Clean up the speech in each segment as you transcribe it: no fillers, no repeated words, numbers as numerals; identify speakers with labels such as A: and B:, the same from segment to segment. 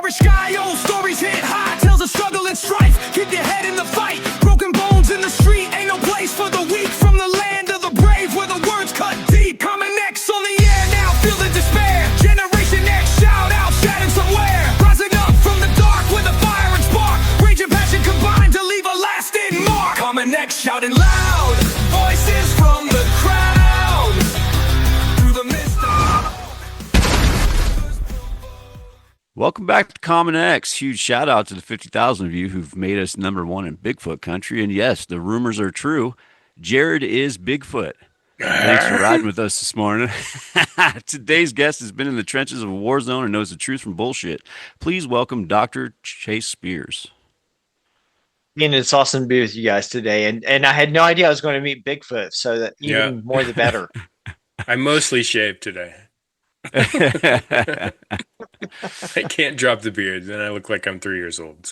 A: Average guy, old stories hit high, tells of struggle and strife. Keep your head in the fight. Broken bones in the street, ain't no place for the weak. From the land of the brave, where the words cut deep. Coming next on the air now, feel the despair. Generation X, shout out, shattered somewhere. Rising up from the dark with a fire and spark. Rage and passion combined to leave a lasting mark. Coming next, shouting loud, voices from the crowd. Through the mist of...
B: Welcome back to Common X. Huge shout out to the 50,000 of you who've made us #1 in Bigfoot country. And yes, the rumors are true. Jared is Bigfoot. Thanks for riding with us this morning. Today's guest has been in the trenches of a war zone and knows the truth from bullshit. Please welcome Dr. Chase Spears.
C: And it's awesome to be with you guys today. And I had no idea I was going to meet Bigfoot, so that even more the better.
D: I mostly shaved today. I can't drop the beard, then I look like I'm 3 years old.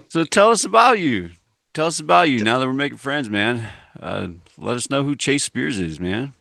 B: So tell us about you. Tell us about you now that we're making friends, man. Let us know who Chase Spears is, man.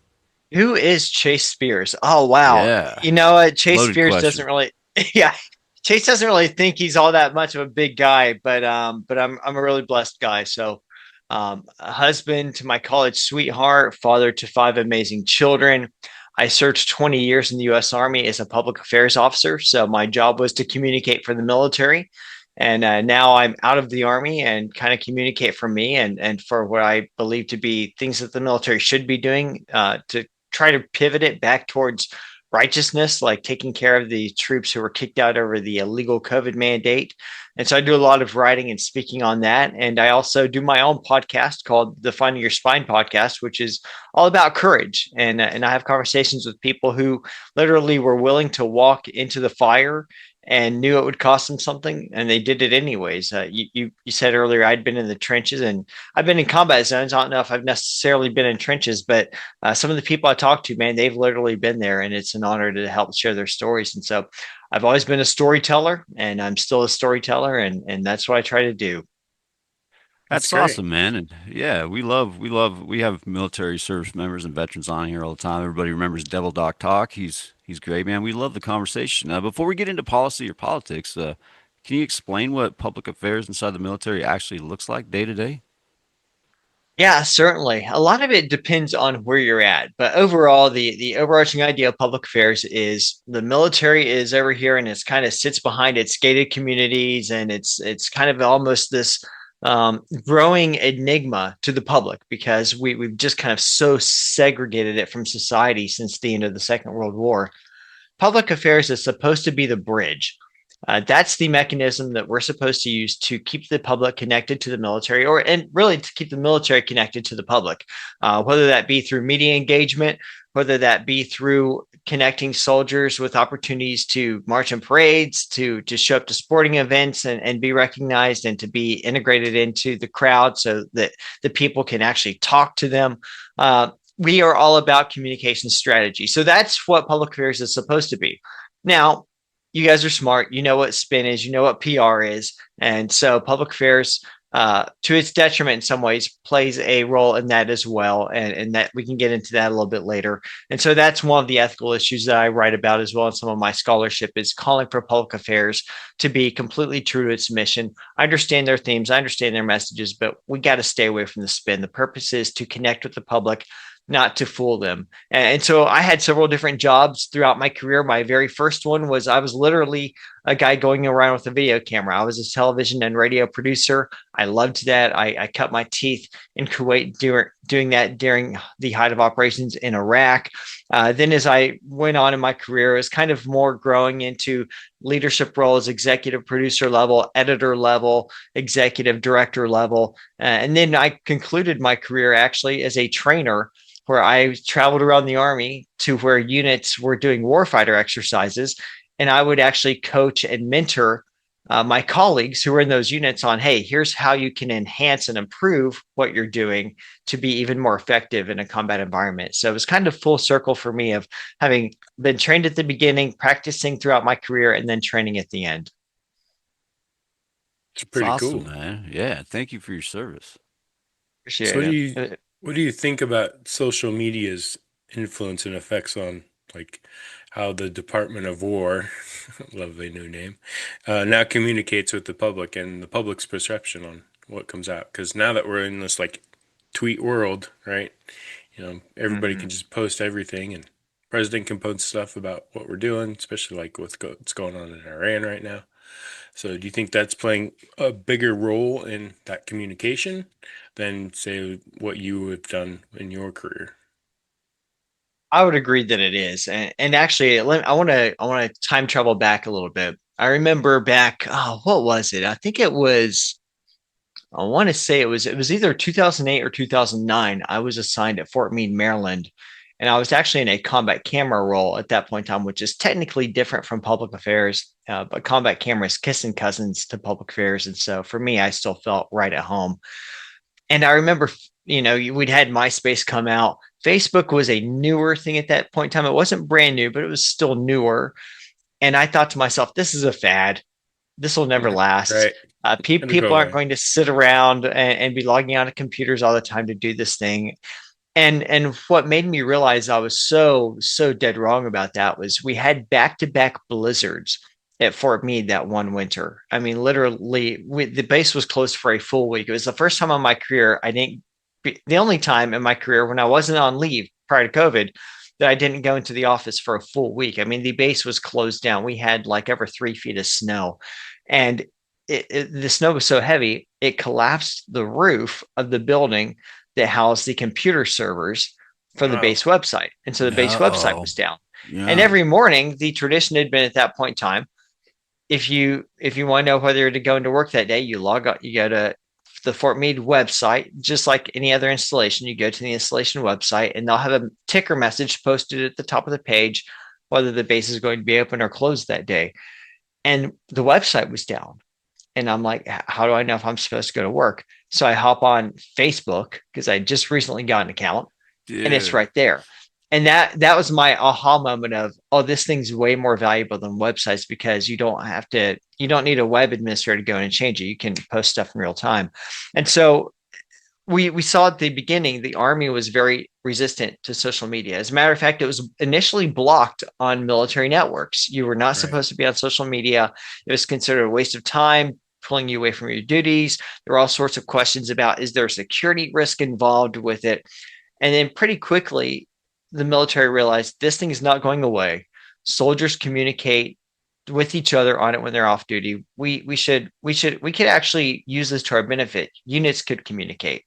C: Who is Chase Spears? Oh, wow.
B: Yeah.
C: You know what? Chase
B: Loaded
C: Spears
B: question.
C: doesn't really, yeah. Chase doesn't really think he's all that much of a big guy, but I'm a really blessed guy. So, a husband to my college sweetheart, father to 5 amazing children. I served 20 years in the U.S. Army as a public affairs officer. So my job was to communicate for the military. And now I'm out of the Army and kind of communicate for me and for what I believe to be things that the military should be doing to try to pivot it back towards righteousness, like taking care of the troops who were kicked out over the illegal COVID mandate. And so I do a lot of writing and speaking on that. And I also do my own podcast called the Finding Your Spine podcast, which is all about courage. And I have conversations with people who literally were willing to walk into the fire and knew it would cost them something, and they did it anyways. You said earlier I'd been in the trenches, and I've been in combat zones. I don't know if I've necessarily been in trenches, but some of the people I talk to, man, they've literally been there, and it's an honor to help share their stories. And so I've always been a storyteller, and I'm still a storyteller, and that's what I try to do.
B: That's awesome, man. And yeah, we have military service members and veterans on here all the time. Everybody remembers Devil Doc Talk. He's great, man. We love the conversation. Before we get into policy or politics, can you explain what public affairs inside the military actually looks like day to day?
C: Yeah, certainly. A lot of it depends on where you're at. But overall, the overarching idea of public affairs is the military is over here and it's kind of sits behind its gated communities, and it's kind of almost this growing enigma to the public because we've just kind of so segregated it from society since the end of the Second World War. Public affairs is supposed to be the bridge. That's the mechanism that we're supposed to use to keep the public connected to the military, and really to keep the military connected to the public, whether that be through media engagement, whether that be through connecting soldiers with opportunities to march in parades, to show up to sporting events and be recognized and to be integrated into the crowd so that the people can actually talk to them. We are all about communication strategy. So that's what public affairs is supposed to be. Now, you guys are smart. You know what spin is. You know what PR is. And so public affairs, to its detriment in some ways, plays a role in that as well. And that we can get into that a little bit later. And so that's one of the ethical issues that I write about as well in some of my scholarship, is calling for public affairs to be completely true to its mission. I understand their themes. I understand their messages, but we got to stay away from the spin. The purpose is to connect with the public, not to fool them. And so I had several different jobs throughout my career. My very first one was I was literally a guy going around with a video camera. I was a television and radio producer. I loved that. I cut my teeth in Kuwait doing that during the height of operations in Iraq. Then as I went on in my career, it was kind of more growing into leadership roles, executive producer level, editor level, executive director level. And then I concluded my career actually as a trainer, where I traveled around the Army to where units were doing warfighter exercises. And I would actually coach and mentor my colleagues who were in those units on, hey, here's how you can enhance and improve what you're doing to be even more effective in a combat environment. So it was kind of full circle for me of having been trained at the beginning, practicing throughout my career, and then training at the end.
D: It's pretty
B: awesome,
D: cool,
B: man. Yeah, thank you for your service.
C: Appreciate
D: So
C: it.
D: what do you think about social media's influence and effects on like how the Department of War, lovely new name, now communicates with the public and the public's perception on what comes out. Because now that we're in this like tweet world, right? Everybody can just post everything, and president can post stuff about what we're doing, especially like what's going on in Iran right now. So do you think that's playing a bigger role in that communication than, say, what you have done in your career?
C: I would agree that it is. And actually, I want to time travel back a little bit. I remember back, oh, what was it? I think it was, I want to say it was either 2008 or 2009. I was assigned at Fort Meade, Maryland, and I was actually in a combat camera role at that point in time, which is technically different from public affairs. But combat cameras kissing cousins to public affairs, and so for me, I still felt right at home. And I remember, we'd had MySpace come out. Facebook was a newer thing at that point in time. It wasn't brand new, but it was still newer. And I thought to myself, this is a fad. This will never last.
D: Right. It'll go
C: People aren't
D: away.
C: going to sit around and be logging on to computers all the time to do this thing. And what made me realize I was so dead wrong about that was we had back-to-back blizzards at Fort Meade that one winter. I mean, literally, the base was closed for a full week. It was the first time in my career the only time in my career when I wasn't on leave prior to COVID that I didn't go into the office for a full week. I mean, the base was closed down. We had like over 3 feet of snow, and the snow was so heavy it collapsed the roof of the building that housed the computer servers for the
D: Wow.
C: base website, and so the base website
B: No.
C: was down. And
B: Yeah.
C: every morning, the tradition had been at that point in time, if you want to know whether to go into work that day, you log on, you go to the Fort Meade website, just like any other installation. You go to the installation website, and they'll have a ticker message posted at the top of the page whether the base is going to be open or closed that day. And the website was down, and I'm like, how do I know if I'm supposed to go to work? So I hop on Facebook because I just recently got an account, and it's
B: Dude.
C: right there. And that was my aha moment of, oh, this thing's way more valuable than websites because you don't need a web administrator to go in and change it. You can post stuff in real time. And so we saw at the beginning the army was very resistant to social media. As a matter of fact, it was initially blocked on military networks. You were not
D: Right.
C: supposed to be on social media. It was considered a waste of time, pulling you away from your duties. There were all sorts of questions about, is there a security risk involved with it? And then pretty quickly, the military realized this thing is not going away. Soldiers communicate with each other on it when they're off duty. We could actually use this to our benefit. Units could communicate.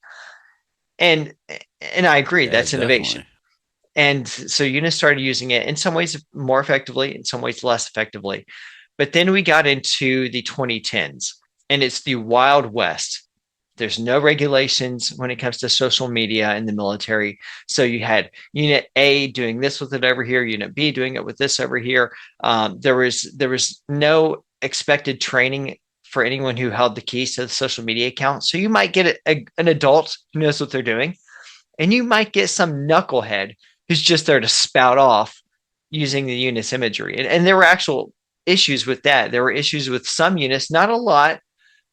C: And and I agree,
B: Yeah,
C: that's innovation.
B: definitely.
C: And so units started using it in some ways more effectively, in some ways less effectively. But then we got into the 2010s, and it's the Wild West. There's no regulations when it comes to social media in the military. So you had Unit A doing this with it over here, Unit B doing it with this over here. There was no expected training for anyone who held the keys to the social media account. So you might get an adult who knows what they're doing, and you might get some knucklehead who's just there to spout off using the unit's imagery. And there were actual issues with that. There were issues with some units, not a lot,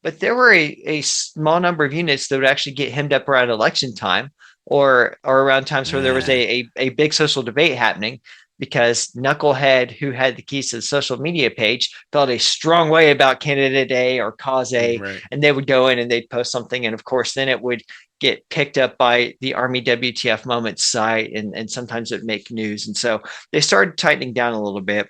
C: but there were a small number of units that would actually get hemmed up around election time, or around times where there was
B: Man.
C: a big social debate happening because knucklehead who had the keys to the social media page felt a strong way about candidate A or cause A,
D: Right.
C: and they would go in and they'd post something, and of course then it would get picked up by the Army WTF Moments site, and sometimes it would make news. And so they started tightening down a little bit,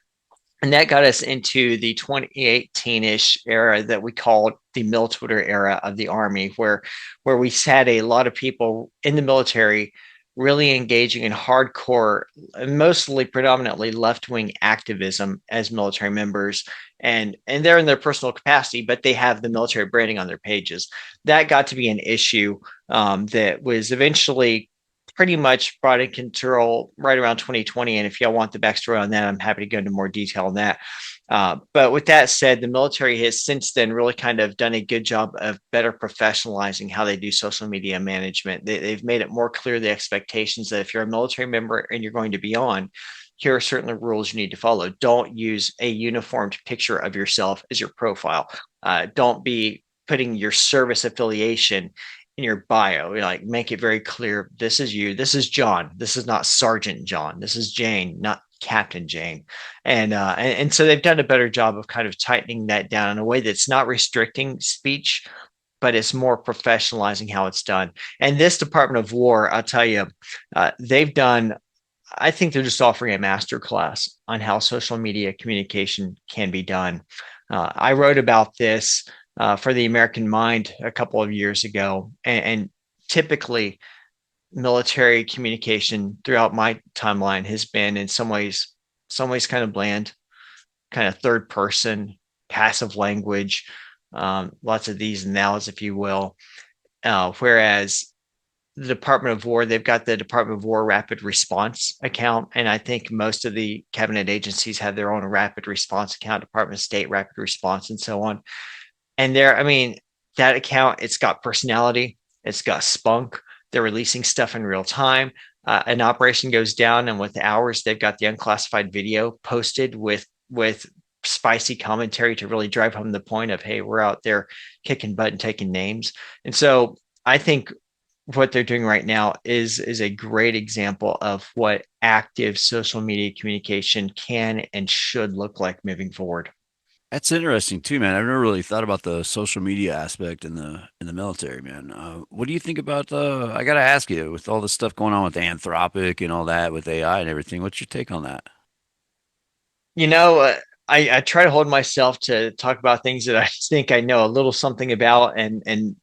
C: and that got us into the 2018-ish era that we called the mill Twitter era of the Army, where we had a lot of people in the military really engaging in hardcore, mostly predominantly left-wing activism as military members. And they're in their personal capacity, but they have the military branding on their pages. That got to be an issue that was eventually pretty much brought in control right around 2020. And if y'all want the backstory on that, I'm happy to go into more detail on that. But with that said, the military has since then really kind of done a good job of better professionalizing how they do social media management. They've made it more clear the expectations that if you're a military member and you're going to be on, here are certain rules you need to follow. Don't use a uniformed picture of yourself as your profile. Don't be putting your service affiliation in your bio. Like, make it very clear, this is you, this is John, this is not Sergeant John, this is Jane, not Captain Jane. And so they've done a better job of kind of tightening that down in a way that's not restricting speech, but it's more professionalizing how it's done. And this Department of War, I'll tell you, they've done, I think they're just offering a master class on how social media communication can be done. I wrote about this for the American Mind a couple of years ago, and typically military communication throughout my timeline has been in some ways kind of bland, kind of third person, passive language, lots of these and nows, if you will. Whereas the Department of War, they've got the Department of War Rapid Response account. And I think most of the cabinet agencies have their own rapid response account, Department of State Rapid Response, and so on. And there, I mean, that account, it's got personality, it's got spunk. They're releasing stuff in real time. An operation goes down, and with hours, they've got the unclassified video posted with spicy commentary to really drive home the point of, hey, we're out there kicking butt and taking names. And so I think what they're doing right now is a great example of what active social media communication can and should look like moving forward.
B: That's interesting too, man. I've never really thought about the social media aspect in the military, man. What do you think about the? I gotta ask you, with all the stuff going on with Anthropic and all that, with AI and everything, what's your take on that?
C: You know, I try to hold myself to talk about things that I think I know a little something about, and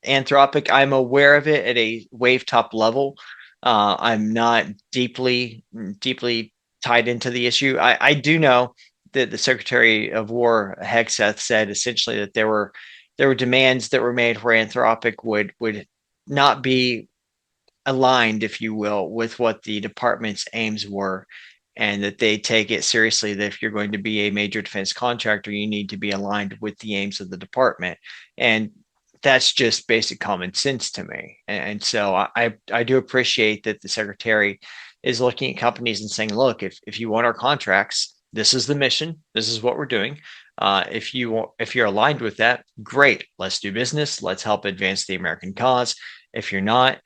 C: Anthropic, I'm aware of it at a wave top level. I'm not deeply tied into the issue. I do know that the Secretary of War Hegseth said essentially that there were demands that were made where Anthropic would not be aligned, if you will, with what the department's aims were, and that they take it seriously that if you're going to be a major defense contractor, you need to be aligned with the aims of the department. And that's just basic common sense to me. And so I do appreciate that the secretary is looking at companies and saying, look, if you want our contracts, this is the mission, this is what we're doing. If you're aligned with that, great. Let's do business. Let's help advance the American cause. If you're not,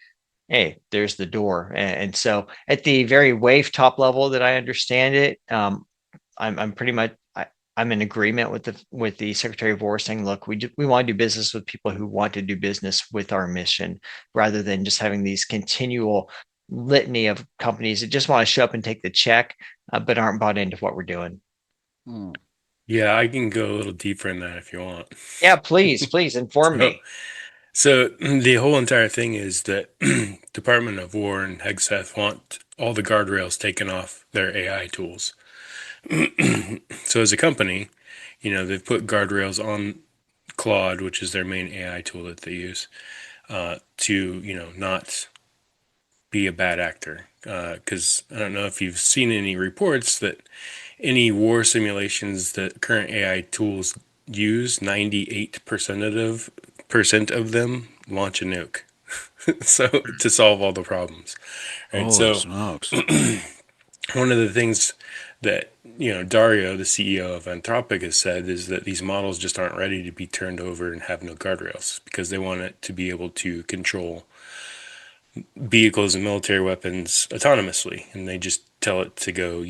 C: hey, there's the door. And so at the very wave top level that I understand it, I'm pretty much I'm in agreement with the Secretary of War saying, look, we want to do business with people who want to do business with our mission, rather than just having these continual litany of companies that just want to show up and take the check, but aren't bought into what we're doing.
B: Hmm.
D: Yeah, I can go a little deeper in that if you want.
C: Yeah, please inform
D: So,
C: me.
D: so the whole entire thing is that Department of War and Hegseth want all the guardrails taken off their AI tools. So as a company, they've put guardrails on Claude, which is their main AI tool that they use, to, not be a bad actor. Because I don't know if you've seen any reports that any war simulations that current AI tools use, 98% of them launch a nuke. So to solve all the problems. Right.
B: Holy
D: So
B: smokes!
D: one of the things that Dario, the CEO of Anthropic, has said is that these models just aren't ready to be turned over and have no guardrails, because they want it to be able to control vehicles and military weapons autonomously, and they just tell it to go,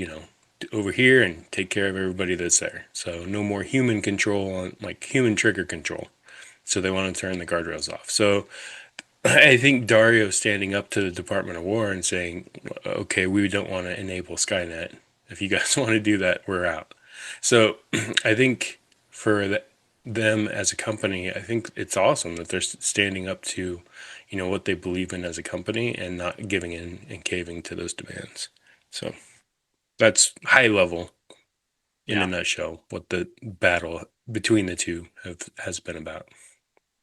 D: over here and take care of everybody that's there. So no more human control, on like human trigger control. So they want to turn the guardrails off. So I think Dario standing up to the Department of War and saying, okay, we don't want to enable Skynet. If you guys want to do that, we're out. So I think for them as a company, I think it's awesome that they're standing up to, what they believe in as a company, and not giving in and caving to those demands. So that's high level, in a
B: Yeah,
D: nutshell, what the battle between the two has been about.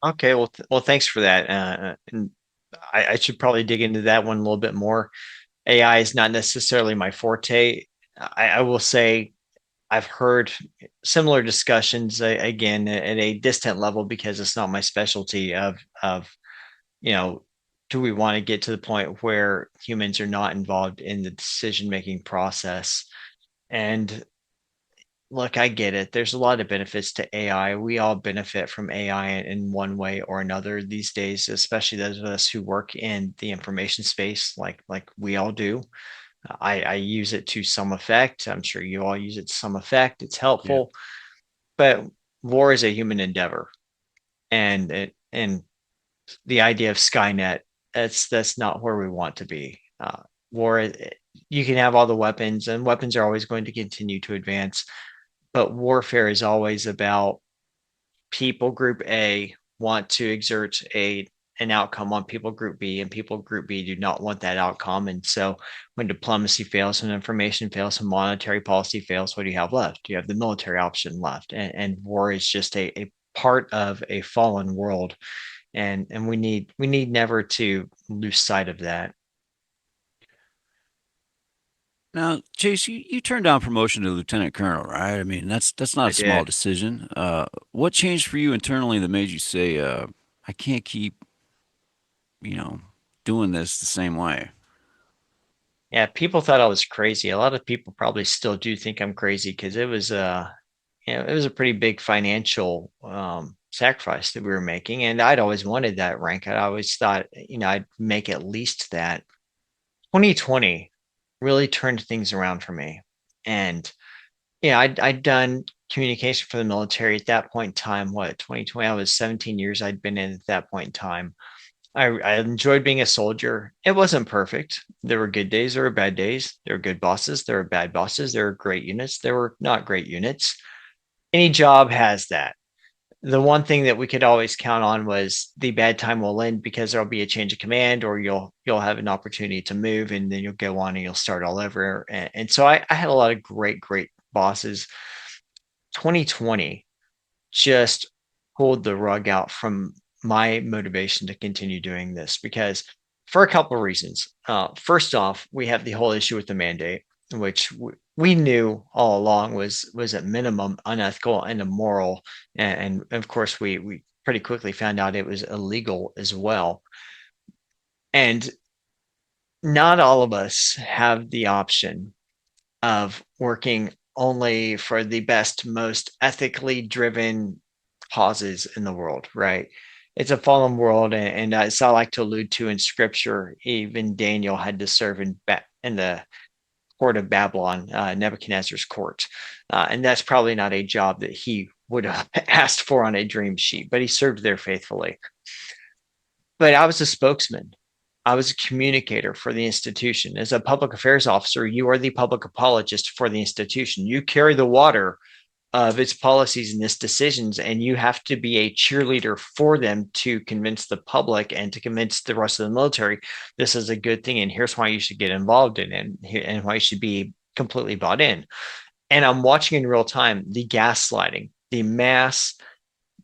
C: Okay, well, thanks for that. And I should probably dig into that one a little bit more. AI is not necessarily my forte. I will say I've heard similar discussions, again at a distant level, because it's not my specialty of you know do we want to get to the point where humans are not involved in the decision making process? And look, I get it. There's a lot of benefits to AI. We all benefit from AI in one way or another these days, especially those of us who work in the information space, like we all do. I use it to some effect. I'm sure you all use it to some effect. It's helpful, but war is a human endeavor, and the idea of Skynet, that's not where we want to be. War, you can have all the weapons, and weapons are always going to continue to advance, but warfare is always about people group A want to exert an outcome on people group B, and people group B do not want that outcome. And so when diplomacy fails, when information fails, when monetary policy fails, what do you have left? You have the military option left. And war is just a part of a fallen world. And we need never to lose sight of that.
B: Now, Chase, you turned down promotion to lieutenant colonel, right? I mean, that's not
C: I
B: a small
C: did.
B: decision. What changed for you internally that made you say, I can't keep, you know, doing this the same way?
C: Yeah, people thought I was crazy. A lot of people probably still do think I'm crazy because it was it was a pretty big financial sacrifice that we were making, and I'd always wanted that rank. I always thought, I'd make at least that. 2020 really turned things around for me, and I'd done communication for the military at that point in time. What, 2020? I was 17 years I'd been in at that point in time. I enjoyed being a soldier. It wasn't perfect. There were good days, there were bad days. There were good bosses, there were bad bosses, there were great units, there were not great units. Any job has that. The one thing that we could always count on was the bad time will end because there'll be a change of command, or you'll have an opportunity to move, and then you'll go on and you'll start all over. And so I had a lot of great bosses. 2020 just pulled the rug out from my motivation to continue doing this, because for a couple of reasons. First off, we have the whole issue with the mandate, which we knew all along was at minimum unethical and immoral, and of course we pretty quickly found out it was illegal as well. And not all of us have the option of working only for the best, most ethically driven causes in the world, right? It's a fallen world, and as I like to allude to in scripture, even Daniel had to serve in the court of Babylon, Nebuchadnezzar's court, and that's probably not a job that he would have asked for on a dream sheet, but he served there faithfully. But I was a spokesman. I was a communicator for the institution. As a public affairs officer, you are the public apologist for the institution. You carry the water of its policies and its decisions, and you have to be a cheerleader for them to convince the public and to convince the rest of the military this is a good thing, and here's why you should get involved in it, and why you should be completely bought in. And I'm watching in real time the gaslighting, the mass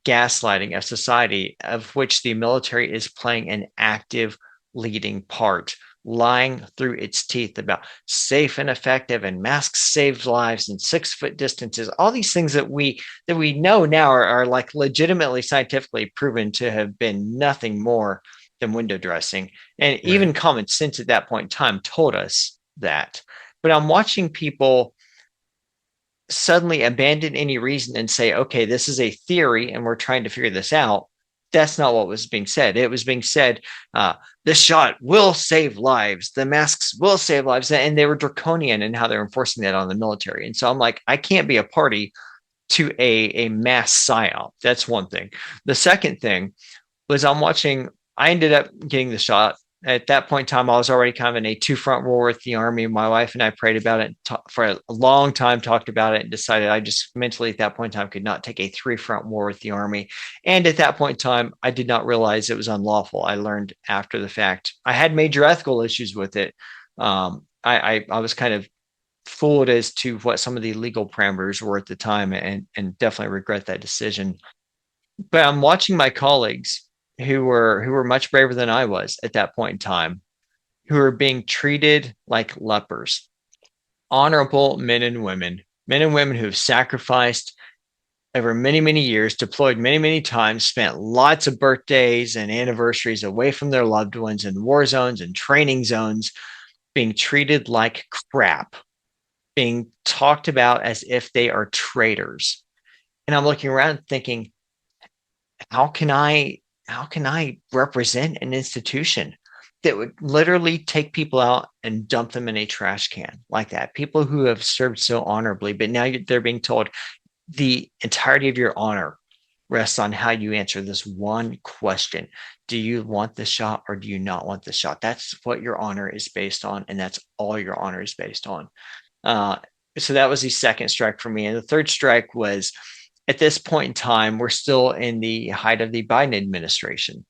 C: gaslighting of society, of which the military is playing an active leading part, lying through its teeth about safe and effective, and masks save lives, and 6 foot distances, all these things that we know now are like legitimately scientifically proven to have been nothing more than window dressing. And even
D: Right.
C: common sense at that point in time told us that. But I'm watching people suddenly abandon any reason and say, okay, this is a theory and we're trying to figure this out. That's not what was being said. It was being said, this shot will save lives. The masks will save lives. And they were draconian in how they're enforcing that on the military. And so I'm like, I can't be a party to a mass psyop. That's one thing. The second thing was I ended up getting the shot. At that point in time, I was already kind of in a two-front war with the Army. My wife and I prayed about it for a long time, talked about it, and decided I just mentally at that point in time could not take a three-front war with the Army. And at that point in time, I did not realize it was unlawful. I learned after the fact. I had major ethical issues with it. I was kind of fooled as to what some of the legal parameters were at the time, and definitely regret that decision. But I'm watching my colleagues who were much braver than I was at that point in time, who are being treated like lepers, honorable men and women who have sacrificed over many years, deployed many times, spent lots of birthdays and anniversaries away from their loved ones in war zones and training zones, being treated like crap, being talked about as if they are traitors. And I'm looking around thinking, how can I represent an institution that would literally take people out and dump them in a trash can like that. People who have served so honorably, but now they're being told the entirety of your honor rests on how you answer this one question. Do you want the shot or do you not want the shot? That's what your honor is based on. And that's all your honor is based on. So that was the second strike for me. And the third strike was, at this point in time, we're still in the height of the Biden administration.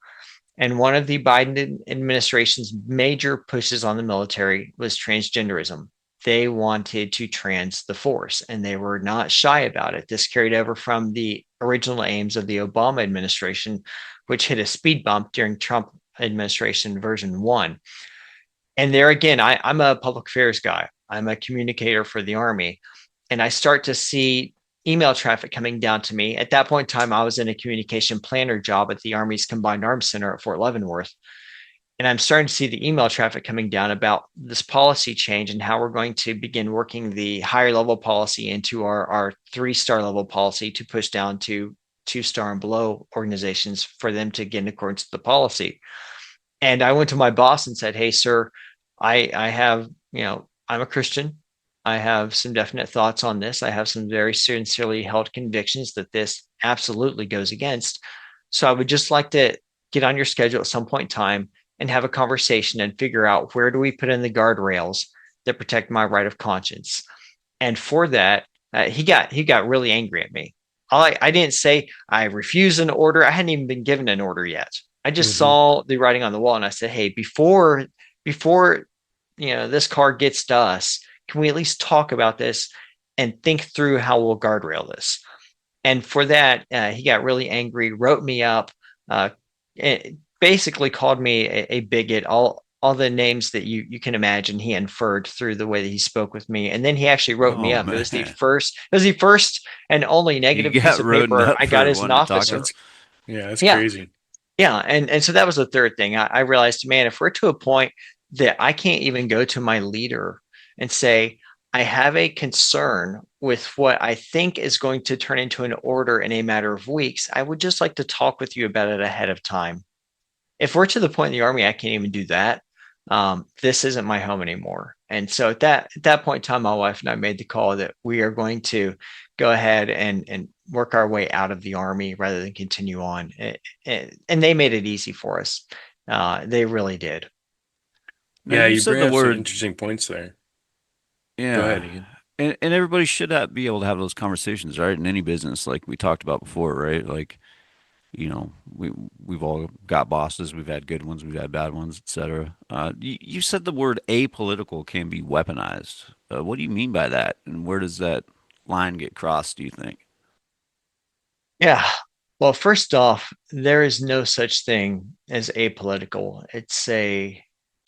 C: And one of the Biden administration's major pushes on the military was transgenderism. They wanted to trans the force, and they were not shy about it. This carried over from the original aims of the Obama administration, which hit a speed bump during Trump administration version 1. And there again, I'm a public affairs guy. I'm a communicator for the Army. And I start to see email traffic coming down to me. At that point in time, I was in a communication planner job at the Army's Combined Arms Center at Fort Leavenworth. And I'm starting to see the email traffic coming down about this policy change and how we're going to begin working the higher level policy into our 3-star level policy to push down to 2-star and below organizations for them to get in accordance with the policy. And I went to my boss and said, hey, sir, I have, I'm a Christian. I have some definite thoughts on this. I have some very sincerely held convictions that this absolutely goes against. So I would just like to get on your schedule at some point in time and have a conversation and figure out, where do we put in the guardrails that protect my right of conscience? And for that, he got really angry at me. I didn't say I refuse an order. I hadn't even been given an order yet. I just saw the writing on the wall, and I said, hey, before this car gets to us, can we at least talk about this and think through how we'll guardrail this? And for that, he got really angry, wrote me up, basically called me a bigot, all the names that you can imagine. He inferred through the way that he spoke with me. And then he actually wrote me up. Man. It was the first and only negative piece of paper I got as an officer.
D: That's crazy.
C: Yeah. And so that was the third thing. I realized, man, if we're to a point that I can't even go to my leader and say, I have a concern with what I think is going to turn into an order in a matter of weeks, I would just like to talk with you about it ahead of time. If we're to the point in the Army, I can't even do that. This isn't my home anymore. And so at that point in time, my wife and I made the call that we are going to go ahead and work our way out of the Army rather than continue on. And they made it easy for us. They really did.
D: Yeah, you bring up some interesting points there.
B: Yeah.
D: Go ahead, Ian.
B: And everybody should be able to have those conversations, right? In any business, like we talked about before, right? Like, we've all got bosses. We've had good ones. We've had bad ones, etc. You said the word apolitical can be weaponized. What do you mean by that? And where does that line get crossed, do you think?
C: Yeah. Well, first off, there is no such thing as apolitical.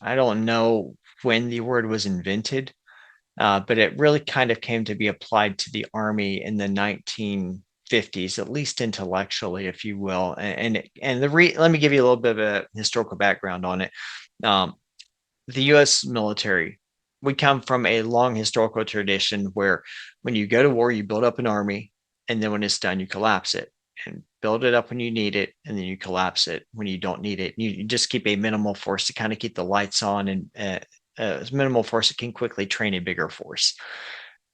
C: I don't know when the word was invented, but it really kind of came to be applied to the Army in the 1950s, at least intellectually, if you will. Let me give you a little bit of a historical background on it. The U.S. military, we come from a long historical tradition where when you go to war, you build up an army, and then when it's done, you collapse it and build it up when you need it, and then you collapse it when you don't need it. You just keep a minimal force to kind of keep the lights on, and minimal force that can quickly train a bigger force.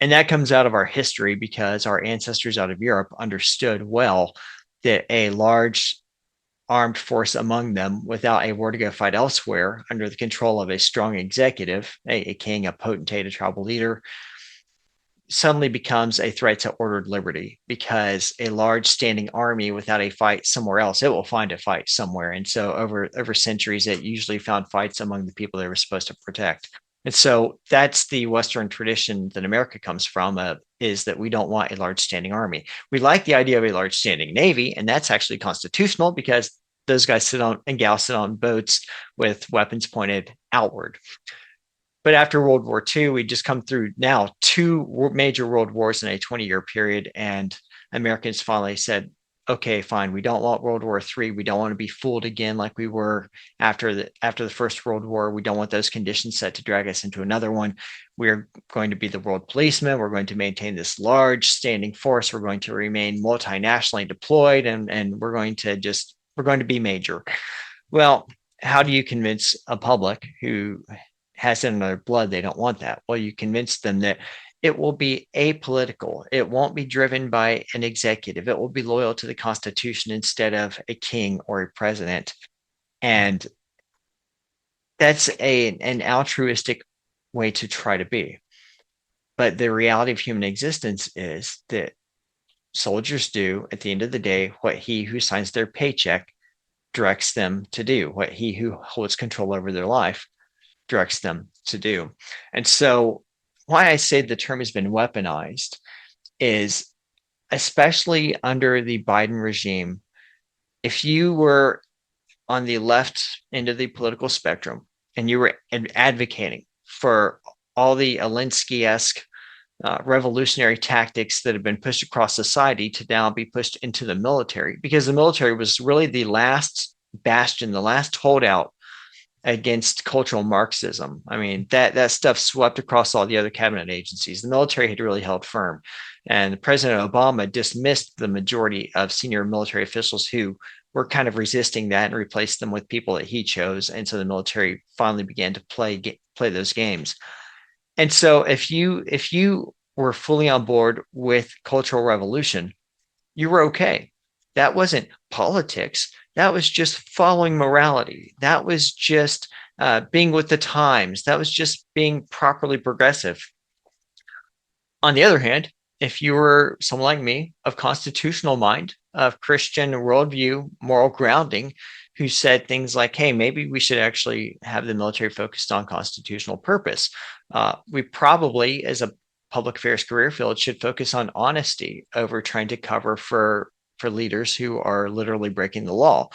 C: And that comes out of our history because our ancestors out of Europe understood well that a large armed force among them, without a war to go fight elsewhere, under the control of a strong executive, a king, a potentate, a tribal leader, suddenly becomes a threat to ordered liberty, because a large standing army without a fight somewhere else, it will find a fight somewhere. And so over centuries, it usually found fights among the people they were supposed to protect. And so that's the Western tradition that America comes from, is that we don't want a large standing army. We like the idea of a large standing navy, and that's actually constitutional because those guys and gals sit on boats with weapons pointed outward. But after World War II, we just come through now 2 major world wars in a 20-year period, and Americans finally said, okay, fine, we don't want World War III. We don't want to be fooled again like we were after the First World War. We don't want those conditions set to drag us into another one. We're going to be the world policeman. We're going to maintain this large standing force. We're going to remain multinationally deployed, and we're going to be major. Well, how do you convince a public who has it in their blood they don't want that? Well, you convince them that it will be apolitical. It won't be driven by an executive. It will be loyal to the Constitution instead of a king or a president. And that's an altruistic way to try to be. But the reality of human existence is that soldiers do, at the end of the day, what he who signs their paycheck directs them to do, what he who holds control over their life directs them to do. And so, why I say the term has been weaponized is, especially under the Biden regime, if you were on the left end of the political spectrum and you were advocating for all the Alinsky-esque revolutionary tactics that have been pushed across society to now be pushed into the military, because the military was really the last bastion, the last holdout against cultural Marxism. I mean, that stuff swept across all the other cabinet agencies. The military had really held firm. And President Obama dismissed the majority of senior military officials who were kind of resisting that and replaced them with people that he chose. And so the military finally began to play those games. And so if you were fully on board with cultural revolution, you were okay. That wasn't politics. That was just following morality. That was just being with the times. That was just being properly progressive. On the other hand, if you were someone like me, of constitutional mind, of Christian worldview, moral grounding, who said things like, hey, maybe we should actually have the military focused on constitutional purpose. We probably, as a public affairs career field, should focus on honesty over trying to cover for leaders who are literally breaking the law.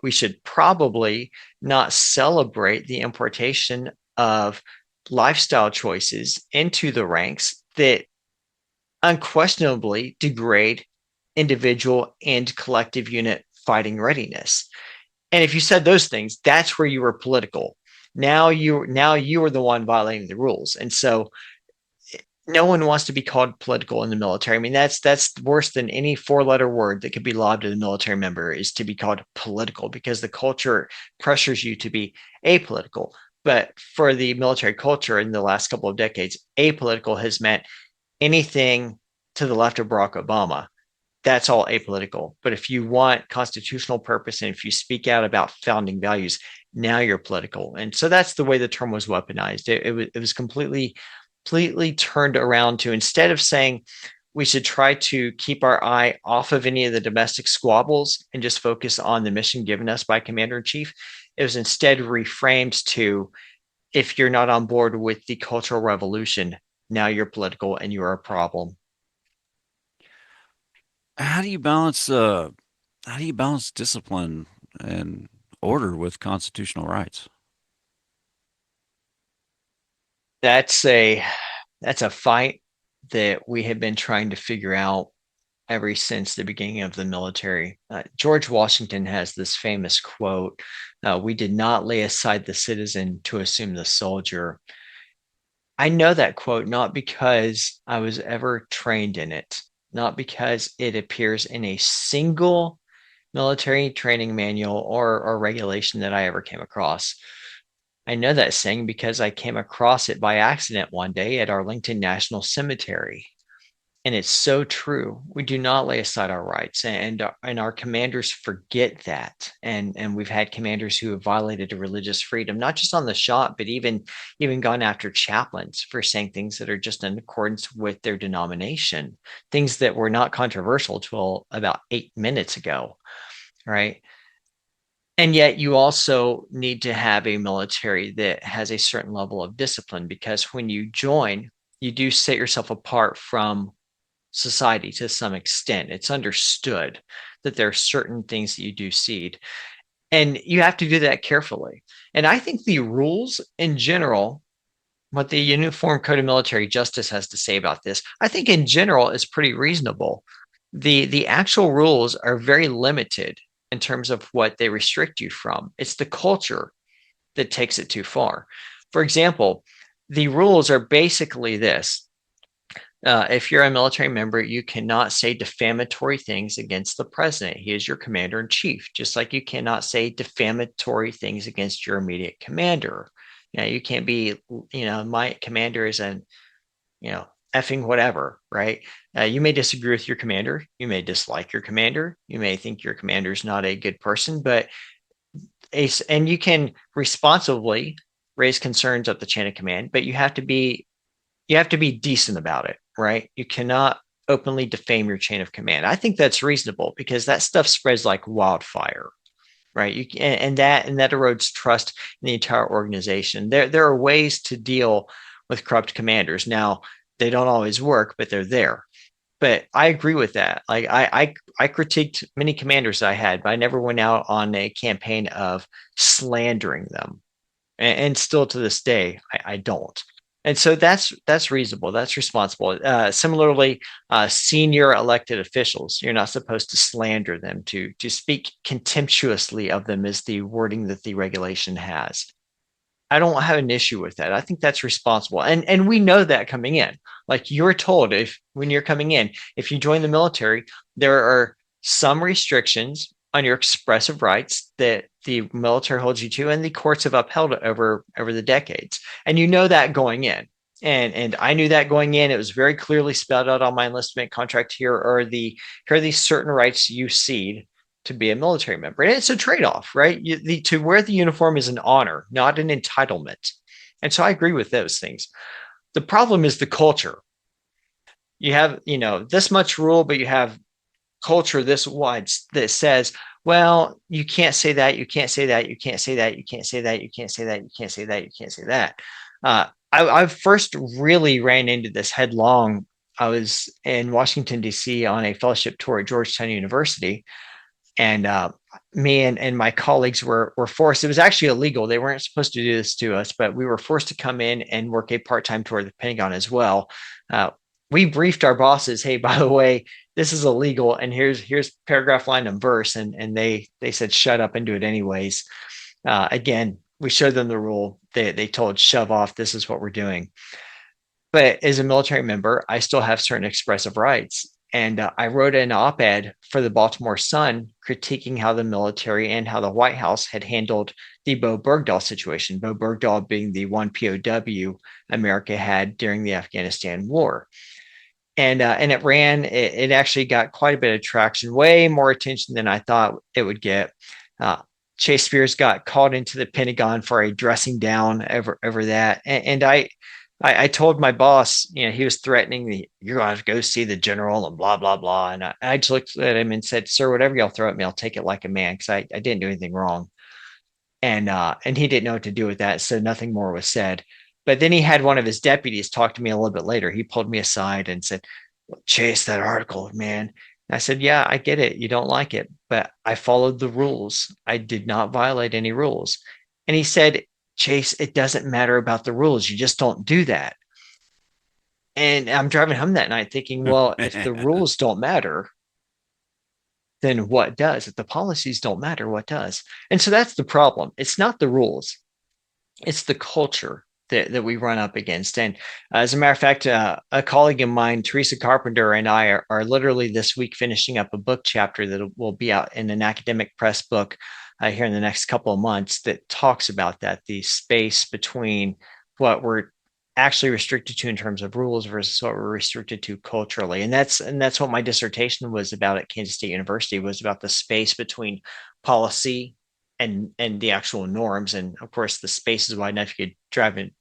C: We should probably not celebrate the importation of lifestyle choices into the ranks that unquestionably degrade individual and collective unit fighting readiness. And if you said those things, that's where you were political. Now you are the one violating the rules. And so no one wants to be called political in the military. I mean, that's worse than any four-letter word that could be lobbed at a military member, is to be called political, because the culture pressures you to be apolitical. But for the military culture in the last couple of decades, apolitical has meant anything to the left of Barack Obama. That's all apolitical. But if you want constitutional purpose and if you speak out about founding values, now you're political. And so that's the way the term was weaponized. It was completely turned around to, instead of saying we should try to keep our eye off of any of the domestic squabbles and just focus on the mission given us by Commander in Chief, it was instead reframed to, if you're not on board with the Cultural Revolution, now you're political and you're a problem.
B: How do you balance discipline and order with constitutional rights?
C: That's a fight that we have been trying to figure out ever since the beginning of the military. George Washington has this famous quote, "We did not lay aside the citizen to assume the soldier." I know that quote not because I was ever trained in it, not because it appears in a single military training manual or regulation that I ever came across. I know that saying because I came across it by accident one day at Arlington National Cemetery. And it's so true. We do not lay aside our rights, and our commanders forget that. And we've had commanders who have violated religious freedom, not just on the shop, but even gone after chaplains for saying things that are just in accordance with their denomination, things that were not controversial till about 8 minutes ago, right? And yet you also need to have a military that has a certain level of discipline, because when you join, you do set yourself apart from society to some extent. It's understood that there are certain things that you do cede, and you have to do that carefully. And I think the rules in general, what the Uniform Code of Military Justice has to say about this, I think in general is pretty reasonable. The actual rules are very limited in terms of what they restrict you from. It's the culture that takes it too far. For example, the rules are basically this: If you're a military member, you cannot say defamatory things against the president. He is your commander in chief, just like you cannot say defamatory things against your immediate commander. You can't be, my commander is an, effing whatever, right? You may disagree with your commander. You may dislike your commander. You may think your commander is not a good person, but and you can responsibly raise concerns up the chain of command, but you have to be decent about it, right? You cannot openly defame your chain of command. I think that's reasonable because that stuff spreads like wildfire, right? And that erodes trust in the entire organization. There are ways to deal with corrupt commanders. Now, they don't always work, but they're there. But I agree with that. Like I critiqued many commanders I had, but I never went out on a campaign of slandering them. And still to this day, I don't. And so that's reasonable. That's responsible. Similarly, senior elected officials, you're not supposed to slander them, to speak contemptuously of them, is the wording that the regulation has. I don't have an issue with that. I think that's responsible. And we know that coming in. Like you're told, if when you're coming in, if you join the military, there are some restrictions on your expressive rights that the military holds you to, and the courts have upheld over the decades. And you know that going in. And I knew that going in. It was very clearly spelled out on my enlistment contract. Here are these certain rights you cede to be a military member. And it's a trade-off, right? To wear the uniform is an honor, not an entitlement. And so I agree with those things. The problem is the culture. You have, this much rule, but you have culture this wide that says, well, you can't say that, you can't say that, you can't say that, you can't say that, you can't say that, you can't say that, you can't say that. I first really ran into this headlong. I was in Washington, D.C. on a fellowship tour at Georgetown University, and me and my colleagues were forced. It was actually illegal. They weren't supposed to do this to us, but we were forced to come in and work a part-time tour of the Pentagon as well. We briefed our bosses, hey, by the way, this is illegal, and here's paragraph, line, and verse, and they said shut up and do it anyways. Again, we showed them the rule. They told shove off. This is what we're doing. But as a military member, I still have certain expressive rights. And I wrote an op-ed for the Baltimore Sun critiquing how the military and how the White House had handled the Bo Bergdahl situation, Bo Bergdahl being the one POW America had during the Afghanistan war. And it actually got quite a bit of traction, way more attention than I thought it would get. Chase Spears got called into the Pentagon for a dressing down over that. And I told my boss, he was threatening me, you're going to have to go see the general and blah, blah, blah. And I just looked at him and said, sir, whatever y'all throw at me, I'll take it like a man, because I didn't do anything wrong. And he didn't know what to do with that. So nothing more was said. But then he had one of his deputies talk to me a little bit later. He pulled me aside and said, Chase, that article, man. And I said, yeah, I get it. You don't like it, but I followed the rules. I did not violate any rules. And he said, Chase, it doesn't matter about the rules. You just don't do that. And I'm driving home that night thinking, well, if the rules don't matter, then what does? If the policies don't matter, what does? And so that's the problem. It's not the rules. It's the culture that we run up against. And as a matter of fact, a colleague of mine, Teresa Carpenter, and I are literally this week finishing up a book chapter that will be out in an academic press book here in the next couple of months that talks about that, the space between what we're actually restricted to in terms of rules versus what we're restricted to culturally. And that's what my dissertation was about at Kansas State University, was about the space between policy and the actual norms. And of course, the space is wide enough you could drive a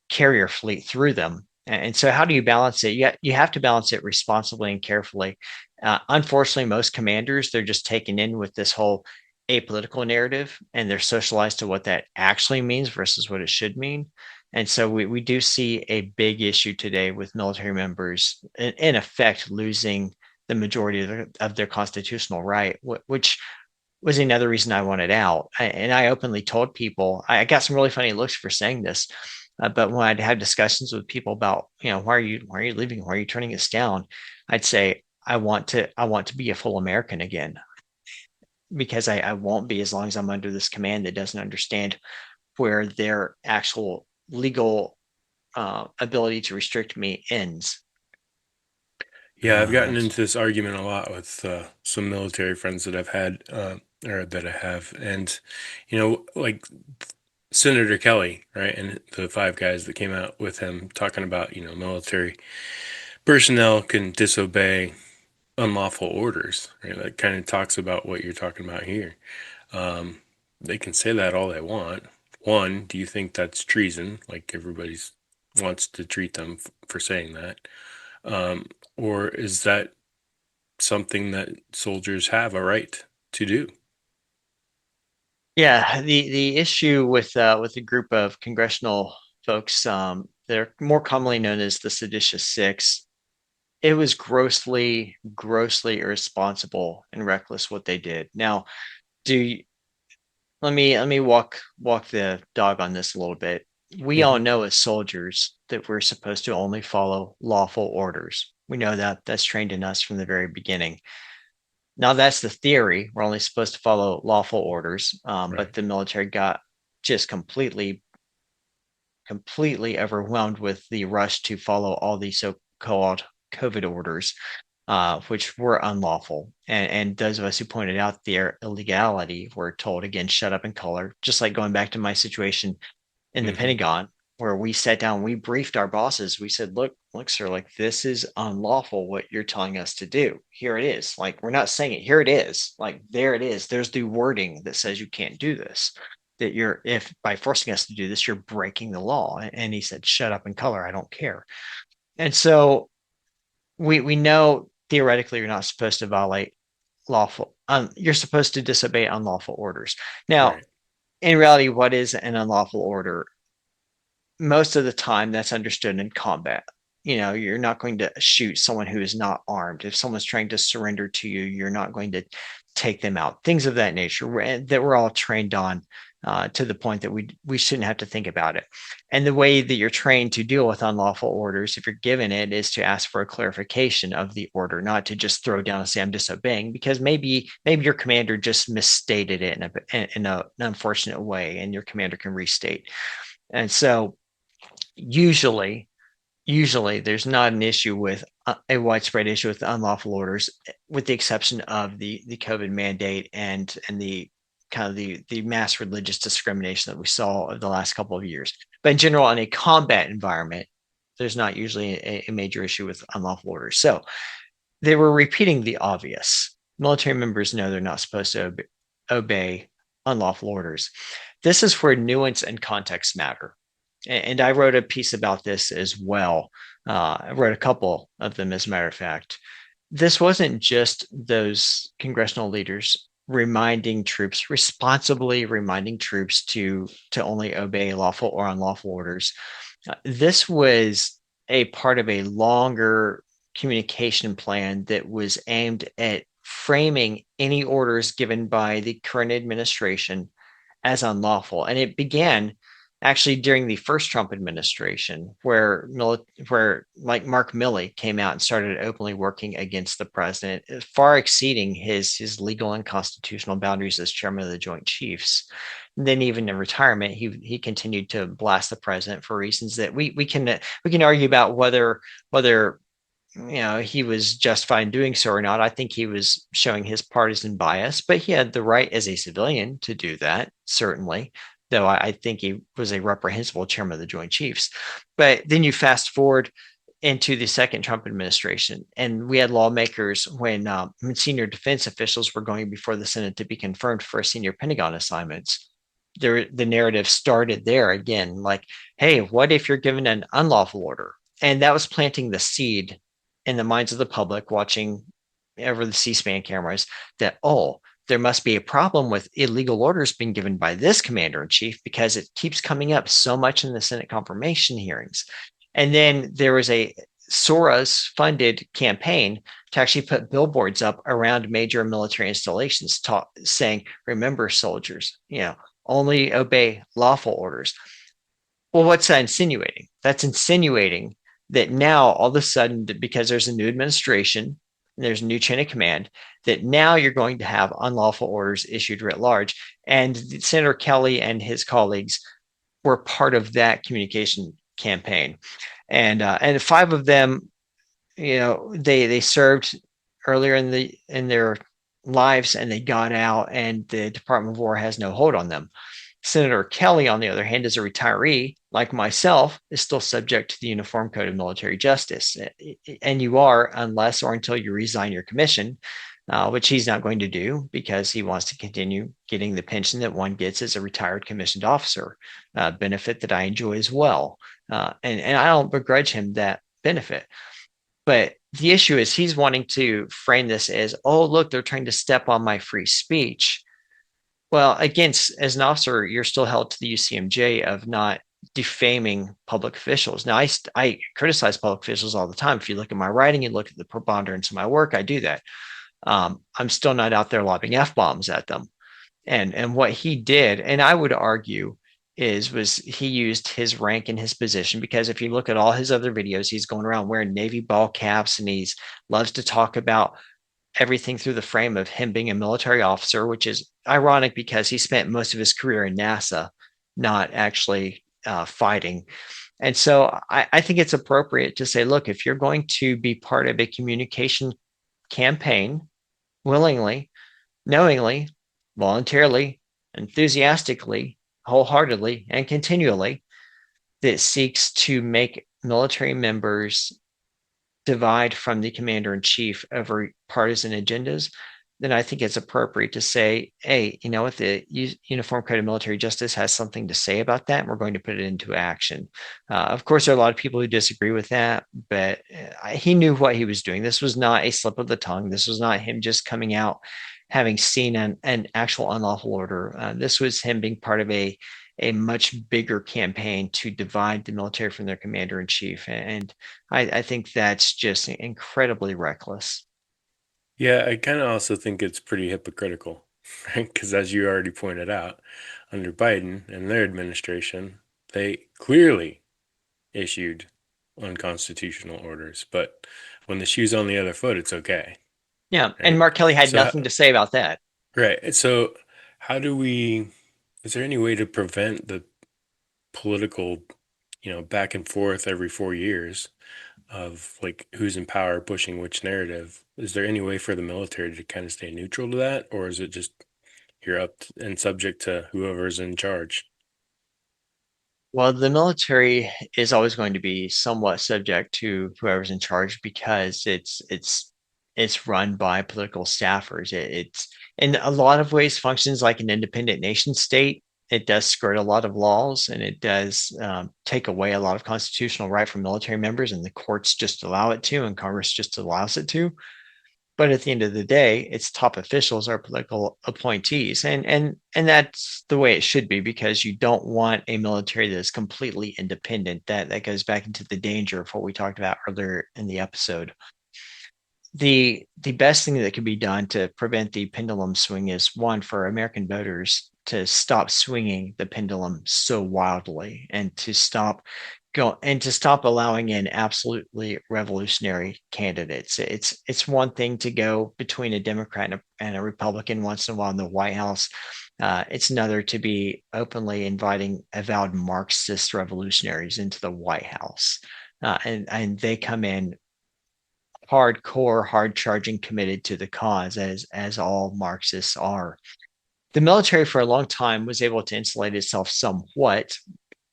C: carrier fleet through them. And so how do you balance it? You have to balance it responsibly and carefully. Unfortunately, most commanders, they're just taken in with this whole apolitical narrative, and they're socialized to what that actually means versus what it should mean. And so we do see a big issue today with military members in effect losing the majority of their constitutional right, which was another reason I wanted out. And I openly told people, I got some really funny looks for saying this, but when I'd have discussions with people about, why are you leaving? Why are you turning this down? I'd say, I want to be a full American again, because I won't be as long as I'm under this command that doesn't understand where their actual legal ability to restrict me ends.
D: Yeah, I've gotten into this argument a lot with some military friends that I've had, or that I have, and like Senator Kelly, right, and the five guys that came out with him talking about, military personnel can disobey unlawful orders, right? That kind of talks about what you're talking about here. Um, they can say that all they want. One, do you think that's treason? Like everybody's wants to treat them for saying that, or is that something that soldiers have a right to do?
C: Yeah, the issue with a group of congressional folks, they're more commonly known as the Seditious Six. It was grossly irresponsible and reckless what they did. Now, do you, let me walk the dog on this a little bit. We all
D: Hmm.
C: know as soldiers that we're supposed to only follow lawful orders. We know that that's trained in us from the very beginning. Now that's the theory. We're only supposed to follow lawful orders, but
D: Right.
C: the military got just completely overwhelmed with the rush to follow all these so-called COVID orders, which were unlawful. And those of us who pointed out their illegality were told again, shut up and color. Just like going back to my situation in the
D: Hmm.
C: Pentagon, where we sat down, we briefed our bosses. We said, look, sir, like this is unlawful what you're telling us to do. Here it is. Like we're not saying it. Here it is. Like there it is. There's the wording that says you can't do this. That you're if by forcing us to do this, you're breaking the law. And he said, shut up and color. I don't care. And so we know theoretically you're not supposed to violate lawful. You're supposed to disobey unlawful orders. Now,
D: Right.
C: in reality, what is an unlawful order? Most of the time that's understood in combat. You're not going to shoot someone who is not armed. If someone's trying to surrender to you, you're not going to take them out. Things of that nature that we're all trained on, to the point that we shouldn't have to think about it. And the way that you're trained to deal with unlawful orders, if you're given it, is to ask for a clarification of the order, not to just throw down and say I'm disobeying, because maybe your commander just misstated it in an unfortunate way, and your commander can restate. And so usually there's not an issue with a widespread issue with unlawful orders, with the exception of the COVID mandate and the kind of the mass religious discrimination that we saw over the last couple of years. But in general, in a combat environment, there's not usually a major issue with unlawful orders. So they were repeating the obvious. Military members know they're not supposed to obey unlawful orders. This is where nuance and context matter. And I wrote a piece about this as well. I wrote a couple of them, as a matter of fact. This wasn't just those congressional leaders responsibly reminding troops to only obey lawful or unlawful orders. This was a part of a longer communication plan that was aimed at framing any orders given by the current administration as unlawful. And it began actually during the first Trump administration, where like Mark Milley came out and started openly working against the president, far exceeding his legal and constitutional boundaries as chairman of the Joint Chiefs. And then even in retirement, he continued to blast the president for reasons that we can argue about whether he was justified in doing so or not. I think he was showing his partisan bias, but he had the right as a civilian to do that, certainly, though I think he was a reprehensible chairman of the Joint Chiefs. But then you fast forward into the second Trump administration, and we had lawmakers when senior defense officials were going before the Senate to be confirmed for senior Pentagon assignments. The narrative started there again, like, hey, what if you're given an unlawful order? And that was planting the seed in the minds of the public watching over the C-SPAN cameras that, oh, there must be a problem with illegal orders being given by this commander in chief, because it keeps coming up so much in the Senate confirmation hearings. And then there was a Soros funded campaign to actually put billboards up around major military installations saying, remember, soldiers, only obey lawful orders. Well, what's that insinuating? That's insinuating that now all of a sudden, because there's a new administration, there's a new chain of command, that now you're going to have unlawful orders issued writ large. And Senator Kelly and his colleagues were part of that communication campaign. And five of them they served earlier in their lives and they got out, and the Department of War has no hold on them. Senator Kelly, on the other hand, is a retiree, like myself, is still subject to the Uniform Code of Military Justice. And you are, unless or until you resign your commission, which he's not going to do because he wants to continue getting the pension that one gets as a retired commissioned officer, benefit that I enjoy as well. And I don't begrudge him that benefit. But the issue is he's wanting to frame this as, oh, look, they're trying to step on my free speech. Well, again, as an officer, you're still held to the UCMJ of not defaming public officials. Now, I criticize public officials all the time. If you look at my writing, you look at the preponderance of my work, I do that. I'm still not out there lobbing F-bombs at them. And what he did, and I would argue, was he used his rank and his position, because if you look at all his other videos, he's going around wearing Navy ball caps, and he's loves to talk about everything through the frame of him being a military officer, which is ironic because he spent most of his career in NASA, not actually fighting. And so I think it's appropriate to say, look, if you're going to be part of a communication campaign willingly, knowingly, voluntarily, enthusiastically, wholeheartedly, and continually, that seeks to make military members divide from the commander in chief over partisan agendas, then I think it's appropriate to say, hey, you know what, the Uniform Code of Military Justice has something to say about that, and we're going to put it into action. Of course, there are a lot of people who disagree with that, but he knew what he was doing. This was not a slip of the tongue. This was not him just coming out having seen an actual unlawful order. This was him being part of a much bigger campaign to divide the military from their commander in chief. And I think that's just incredibly reckless.
D: Yeah, I kind of also think it's pretty hypocritical, right? Because as you already pointed out, under Biden and their administration, they clearly issued unconstitutional orders. But when the shoe's on the other foot, it's okay.
C: Yeah.
D: Right?
C: And Mark Kelly had
D: So,
C: nothing to say about that.
D: right. So, how do we, is there any way to prevent the political, back and forth every 4 years of like who's in power pushing which narrative? Is there any way for the military to kind of stay neutral to that? Or is it just you're and subject to whoever's in charge?
C: Well, the military is always going to be somewhat subject to whoever's in charge because it's run by political staffers. It's in a lot of ways functions like an independent nation state. It does skirt a lot of laws, and it does take away a lot of constitutional right from military members, and the courts just allow it to, and Congress just allows it to. But at the end of the day, its top officials are political appointees, and that's the way it should be, because you don't want a military that is completely independent. That goes back into the danger of what we talked about earlier in the episode. The best thing that can be done to prevent the pendulum swing is, one, for American voters to stop swinging the pendulum so wildly, and to stop allowing in absolutely revolutionary candidates. It's one thing to go between a Democrat and a Republican once in a while in the White House. It's another to be openly inviting avowed Marxist revolutionaries into the White House, and they come in hardcore, hard charging, committed to the cause, as all Marxists are. The military for a long time was able to insulate itself somewhat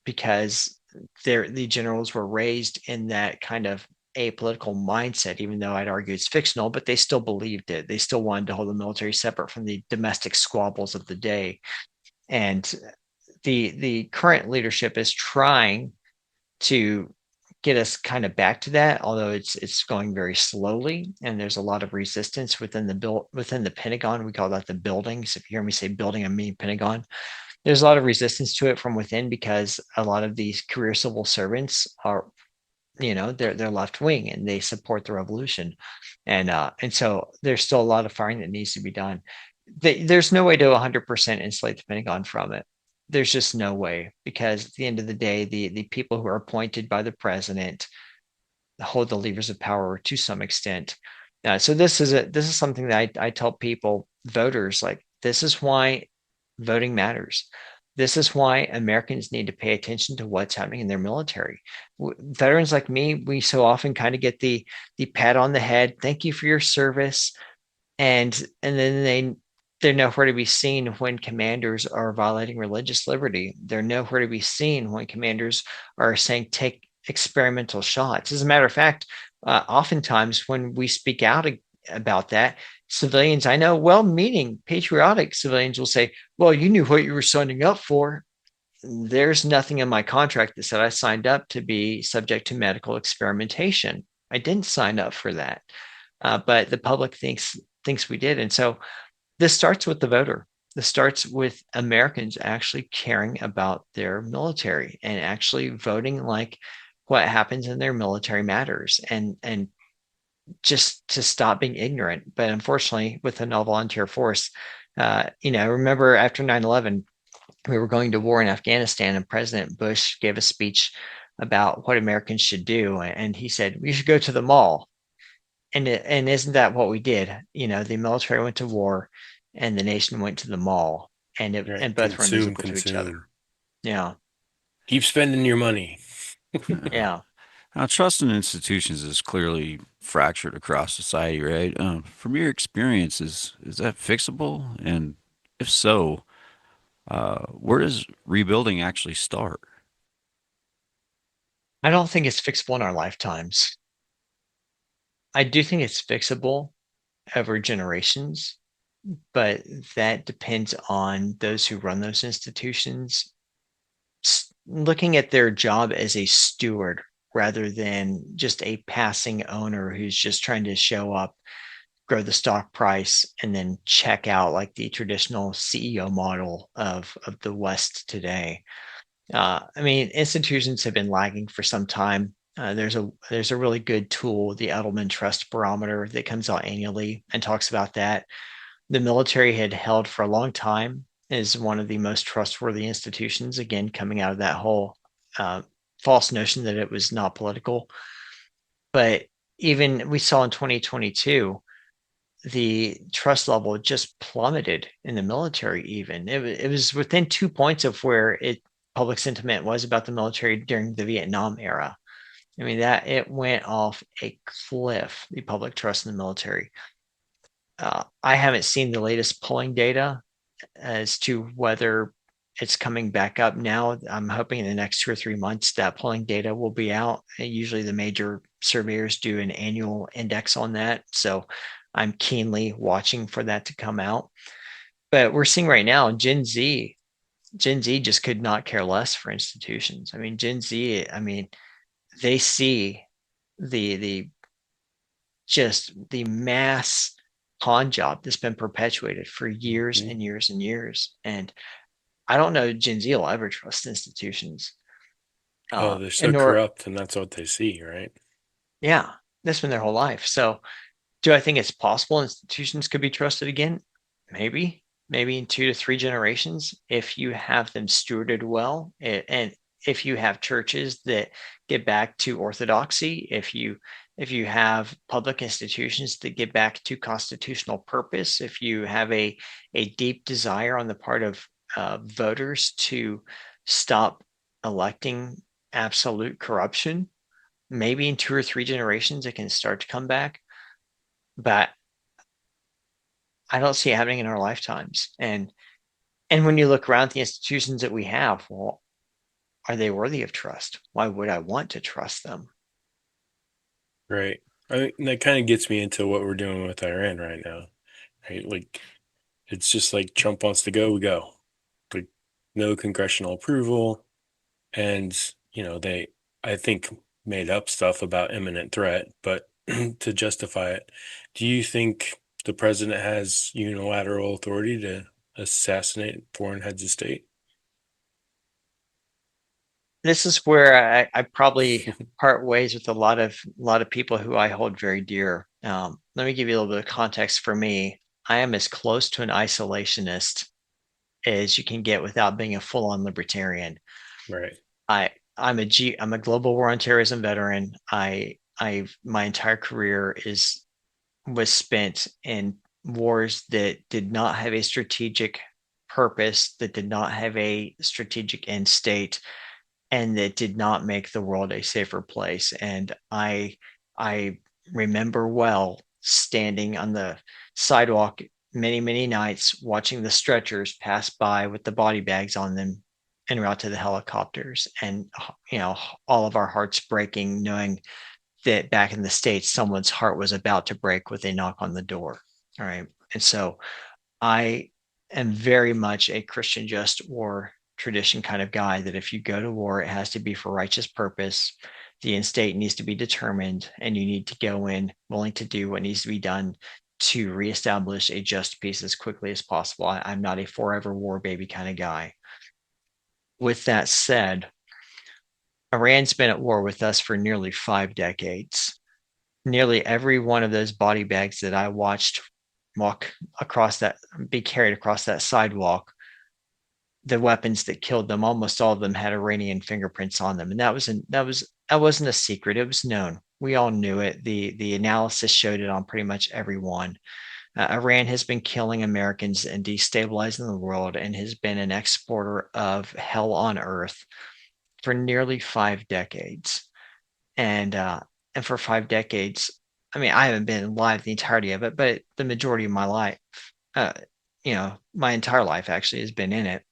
C: because the generals were raised in that kind of apolitical mindset, even though I'd argue it's fictional, but they still believed it. They still wanted to hold the military separate from the domestic squabbles of the day. And the current leadership is trying to get us kind of back to that, although it's going very slowly, and there's a lot of resistance within the Pentagon. We call that the buildings. If you hear me say building, I mean Pentagon. There's a lot of resistance to it from within because a lot of these career civil servants are, they're left wing and they support the revolution, and so there's still a lot of firing that needs to be done. There's no way to 100% insulate the Pentagon from it. There's just no way, because at the end of the day, the people who are appointed by the president hold the levers of power to some extent. So this is something that I tell people, voters, like, this is why voting matters. This is why Americans need to pay attention to what's happening in their military. Veterans like me, we so often kind of get the pat on the head, thank you for your service, and then they're nowhere to be seen when commanders are violating religious liberty. They're nowhere to be seen when commanders are saying take experimental shots. As a matter of fact, oftentimes when we speak out about that, civilians I know, well-meaning, patriotic civilians will say, "Well, you knew what you were signing up for." There's nothing in my contract that said I signed up to be subject to medical experimentation. I didn't sign up for that, but the public thinks we did, and so this starts with the voter. This starts with Americans actually caring about their military and actually voting like what happens in their military matters, and just to stop being ignorant. But unfortunately, with the non-volunteer force, remember after 9/11, we were going to war in Afghanistan, and President Bush gave a speech about what Americans should do, and he said we should go to the mall. And isn't that what we did? The military went to war, and the nation went to the mall,
D: Right.
C: and both were
D: Consume,
C: invisible to each other.
D: consume.
C: Yeah,
D: Keep spending your money.
C: yeah.
B: Now, trust in institutions is clearly fractured across society, right? From your experience, is that fixable? And if so, where does rebuilding actually start?
C: I don't think it's fixable in our lifetimes. I do think it's fixable over generations, but that depends on those who run those institutions looking at their job as a steward rather than just a passing owner who's just trying to show up, grow the stock price, and then check out like the traditional CEO model of the West today. I mean, institutions have been lagging for some time. There's a really good tool, the Edelman Trust Barometer, that comes out annually and talks about that. The military had held for a long time as one of the most trustworthy institutions. Again, coming out of that whole uh, false notion that it was not political. But even we saw in 2022, the trust level just plummeted in the military. Even it was within 2 points of where public sentiment was about the military during the Vietnam era. I mean, that it went off a cliff, the public trust in the military. I haven't seen the latest polling data as to whether it's coming back up now. I'm hoping in the next 2 or 3 months that polling data will be out. And usually the major surveyors do an annual index on that. So I'm keenly watching for that to come out. But we're seeing right now Gen Z just could not care less for institutions. I mean, Gen Z, I mean, they see the just the mass con job that's been perpetuated for years
D: Mhm.
C: and years and years. And I don't know Gen Z will ever trust institutions.
D: Oh, they're so
C: And nor,
D: corrupt, and that's what they see, right?
C: yeah, that's been their whole life. So do I think it's possible institutions could be trusted again? Maybe in 2 to 3 generations if you have them stewarded well, and if you have churches that get back to orthodoxy, if you have public institutions that get back to constitutional purpose, if you have a deep desire on the part of voters to stop electing absolute corruption, maybe in 2 or 3 generations it can start to come back. But I don't see it happening in our lifetimes. And when you look around the institutions that we have, well, are they worthy of trust? Why would I want to trust them?
D: Right. I think that kind of gets me into what we're doing with Iran right now, right? Like, it's just like Trump wants to go, we go. Like, no congressional approval. And, they, I think, made up stuff about imminent threat, but to justify it, do you think the president has unilateral authority to assassinate foreign heads of state?
C: This is where I probably part ways with a lot of people who I hold very dear. Let me give you a little bit of context for me. I am as close to an isolationist as you can get without being a full-on libertarian.
D: Right.
C: I'm a global war on terrorism veteran. I my entire career was spent in wars that did not have a strategic purpose, that did not have a strategic end state, and that did not make the world a safer place. And I remember well standing on the sidewalk many nights watching the stretchers pass by with the body bags on them en route to the helicopters, and all of our hearts breaking, knowing that back in the States someone's heart was about to break with a knock on the door. All right. And so I am very much a Christian just war tradition kind of guy, that if you go to war, it has to be for righteous purpose. The end state needs to be determined, and you need to go in willing to do what needs to be done to reestablish a just peace as quickly as possible. I'm not a forever war baby kind of guy. With that said, Iran's been at war with us for nearly 5 decades. Nearly every one of those body bags that I watched be carried across that sidewalk, the weapons that killed them, almost all of them had Iranian fingerprints on them. And that wasn't a secret. It was known. We all knew it. The analysis showed it on pretty much everyone. Iran has been killing Americans and destabilizing the world, and has been an exporter of hell on earth for nearly 5 decades. And for 5 decades, I mean, I haven't been alive the entirety of it, but the majority of my life, my entire life actually has been in it.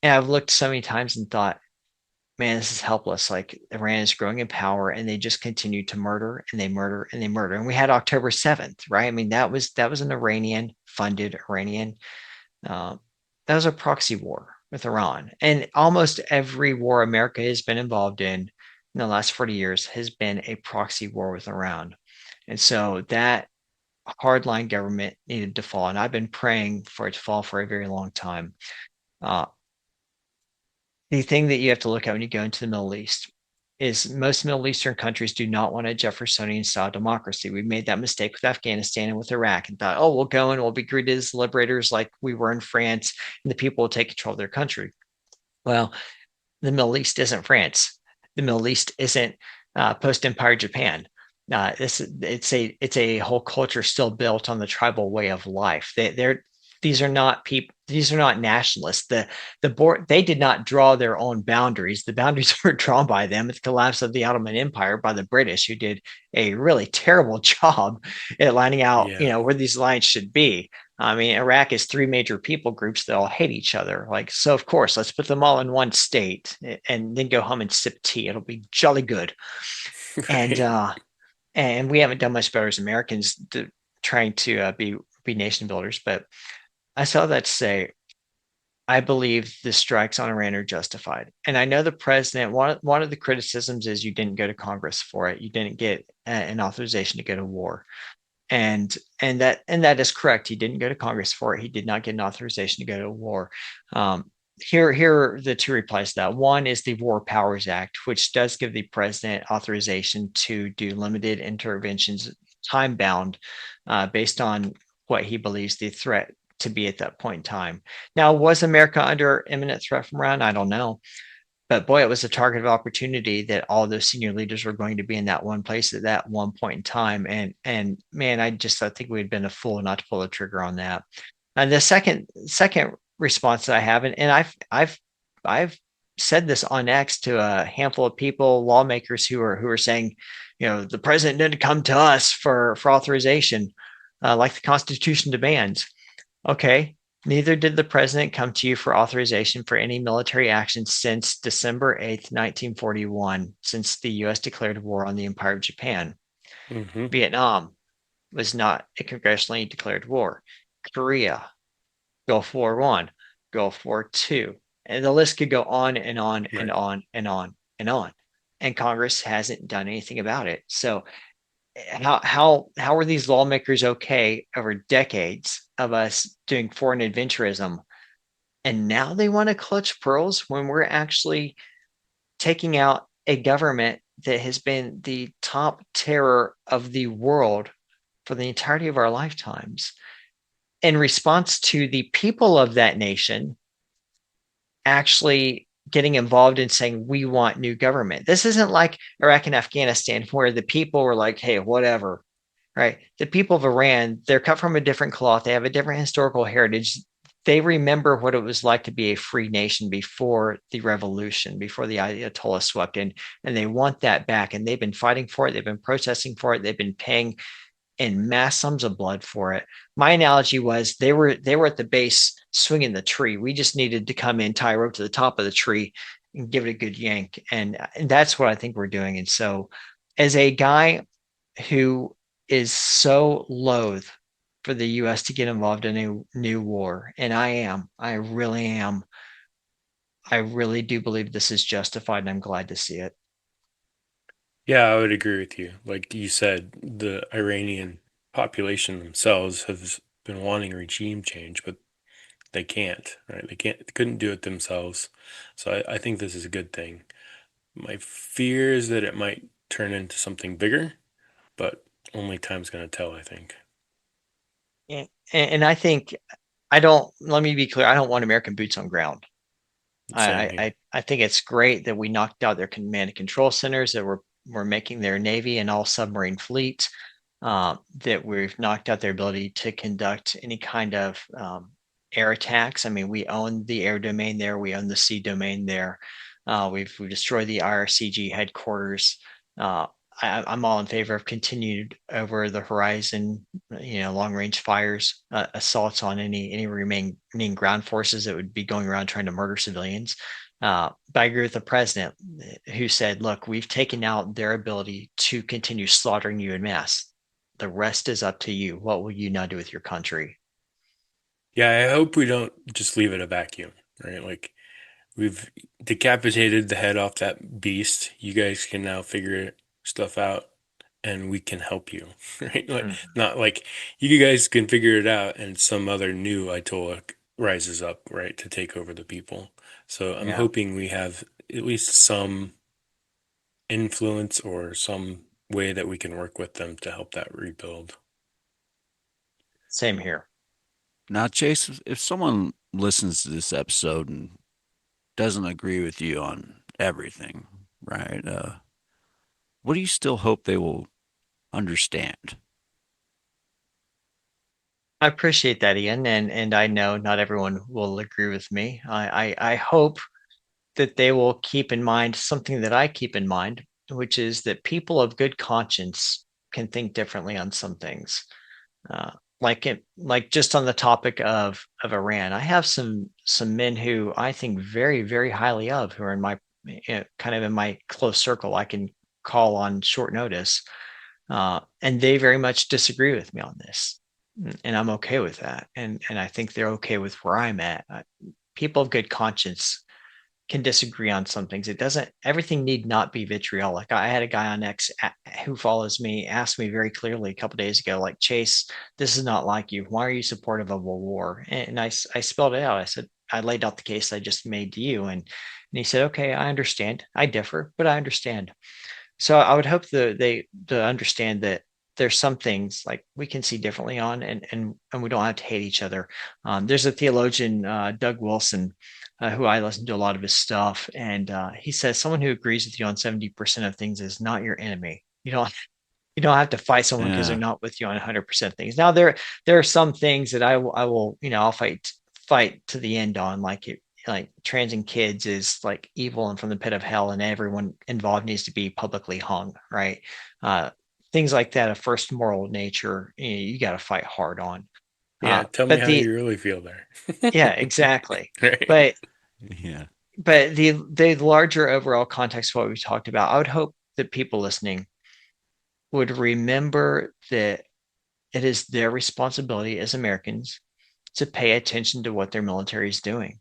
C: And I've looked so many times and thought, man, this is helpless. Like, Iran is growing in power, and they just continue to murder, and they murder, and they murder. And we had October 7th, right? I mean, that was an Iranian funded Iranian. That was a proxy war with Iran. And almost every war America has been involved in the last 40 years has been a proxy war with Iran. And so that hardline government needed to fall. And I've been praying for it to fall for a very long time. The thing that you have to look at when you go into the Middle East is most Middle Eastern countries do not want a Jeffersonian style democracy. We made that mistake with Afghanistan and with Iraq, and thought, oh, we'll go and we'll be greeted as liberators like we were in France, and the people will take control of their country. Well, the Middle East isn't France. The Middle East isn't post-empire Japan. It's a whole culture still built on the tribal way of life. These are not people. These are not nationalists. The board, they did not draw their own boundaries. The boundaries were drawn by them at the collapse of the Ottoman Empire by the British, who did a really terrible job at lining out, where these lines should be. I mean, Iraq is 3 major people groups that all hate each other. Like, so of course, let's put them all in one state and then go home and sip tea. It'll be jolly good. Right. And we haven't done much better as Americans trying to be nation builders. But I saw that to say, I believe the strikes on Iran are justified. And I know the president, one of the criticisms is you didn't go to Congress for it. You didn't get an authorization to go to war. And that is correct. He didn't go to Congress for it. He did not get an authorization to go to war. Here are the 2 replies to that. One is the War Powers Act, which does give the president authorization to do limited interventions, time bound, based on what he believes the threat to be at that point in time. Now, was America under imminent threat from Iran? I don't know. But boy, it was a target of opportunity that all those senior leaders were going to be in that one place at that one point in time. And man, I think we'd been a fool not to pull the trigger on that. And the second response that I have, and I've said this on X to a handful of people, lawmakers who are saying, the president didn't come to us for authorization, like the Constitution demands. Okay, neither did the president come to you for authorization for any military action since December 8th, 1941, since the U.S. declared war on the Empire of Japan. Mm-hmm. Vietnam was not a congressionally declared war. Korea, Gulf War I, Gulf War II, and the list could go on and on, right, and on and on and on. And Congress hasn't done anything about it. So how are these lawmakers okay over decades of us doing foreign adventurism, and now they want to clutch pearls when we're actually taking out a government that has been the top terror of the world for the entirety of our lifetimes, in response to the people of that nation actually getting involved in saying, we want new government. This isn't like Iraq and Afghanistan, where the people were like, hey, whatever, right? The people of Iran, they're cut from a different cloth. They have a different historical heritage. they remember what it was like to be a free nation before the revolution, before the Ayatollah swept in, and they want that back. And they've been fighting for it. They've been protesting for it. They've been paying in mass sums of blood for it. My analogy was they were at the base swinging the tree. We just needed to come in, tie a rope to the top of the tree, and give it a good yank. And that's what I think we're doing. And so, as a guy who is so loath for the U.S. to get involved in a new war, and I really am. I really do believe this is justified, and I'm glad to see it.
D: Yeah, I would agree with you. Like you said, the Iranian population themselves have been wanting regime change, but they can't, right? They couldn't do it themselves. So I think this is a good thing. My fear is that it might turn into something bigger, but only time's going to tell, I think.
C: And I think I don't. Let me be clear. I don't want American boots on ground.
D: Same
C: I,
D: here.
C: I think it's great that we knocked out their command and control centers, that we're making their navy and all submarine fleet, that we've knocked out their ability to conduct any kind of air attacks. I mean, we own the air domain there, we own the sea domain there. We've destroyed the IRCG headquarters. Uh, I'm all in favor of continued over the horizon, long range fires, assaults on any remaining ground forces that would be going around trying to murder civilians. But I agree with the president who said, look, we've taken out their ability to continue slaughtering you in mass. The rest is up to you. What will you now do with your country?
D: Yeah, I hope we don't just leave it a vacuum, right? Like we've decapitated the head off that beast. You guys can now figure stuff out and we can help you, right? Like,
C: Mhm.
D: not like you guys can figure it out and some other new Ayatollah rises up, right, to take over the people. So I'm
C: Yeah,
D: hoping we have at least some influence or some way that we can work with them to help that rebuild.
C: same here.
B: Now, Chase, if someone listens to this episode and doesn't agree with you on everything, right? What do you still hope they will understand?
C: I appreciate that, Ian, and I know not everyone will agree with me. I hope that they will keep in mind something that I keep in mind, which is that people of good conscience can think differently on some things. Uh, like just on the topic of Iran, I have some men who I think very very highly of, who are in my kind of in my close circle. I can call on short notice, and they very much disagree with me on this, and I'm okay with that. And I think they're okay with where I'm at. People of good conscience can disagree on some things. It doesn't, everything need not be vitriolic. I had a guy on X who follows me asked me very clearly a couple days ago, like, Chase, this is not like you. Why are you supportive of a war? And I spelled it out. I said, I laid out the case I just made to you. And he said, okay, I understand. I differ, but I understand. So I would hope that they to understand that there's some things like we can see differently on, and we don't have to hate each other. There's a theologian, Doug Wilson, who I listen to a lot of his stuff, and he says someone who agrees with you on 70% of things is not your enemy. You don't have to fight someone because they're
B: Yeah.
C: not with you on 100% things. Now there are some things that I will I'll fight to the end on, like transing kids is like evil and from the pit of hell, and everyone involved needs to be publicly hung, right? Uh, Things like that of first moral nature, you got to fight hard on.
D: Yeah, tell me
C: But
D: how you really feel there.
C: yeah, exactly.
D: Right.
C: But
B: Yeah.
C: the larger overall context of what we talked about, I would hope that people listening would remember that it is their responsibility as Americans to pay attention to what their military is doing.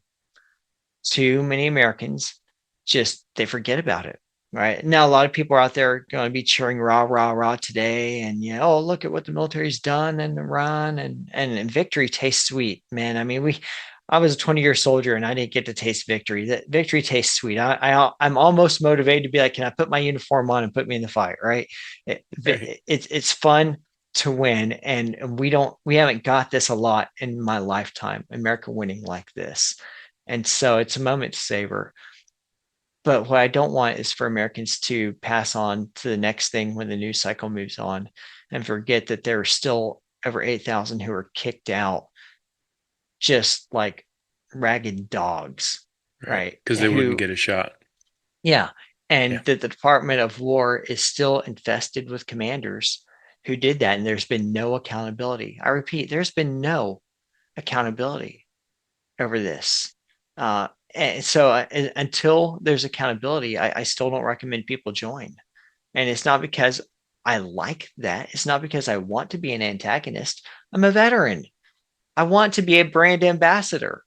C: Too many Americans just they forget about it. Right now, a lot of people are out there going to be cheering rah rah rah today, and oh, look at what the military's done in Iran, and victory tastes sweet, man. I mean, I was a 20-year soldier and I didn't get to taste victory. That victory tastes sweet. I'm almost motivated to be like, can I put my uniform on and put me in the fight? Right?
D: Right.
C: It's fun to win, and we haven't got this a lot in my lifetime. America winning like this, and so it's a moment to savor. But what I don't want is for Americans to pass on to the next thing when the news cycle moves on and forget that there are still over 8,000 who are kicked out just like ragged dogs,
D: Right.
C: right?
D: Because they wouldn't get a shot.
C: Yeah.
D: Yeah.
C: And the Department of War is still infested with commanders who did that. And there's been no accountability. I repeat, there's been no accountability over this. And so until there's accountability, I still don't recommend people join. And it's not because I like that. It's not because I want to be an antagonist. I'm a veteran. I want to be a brand ambassador,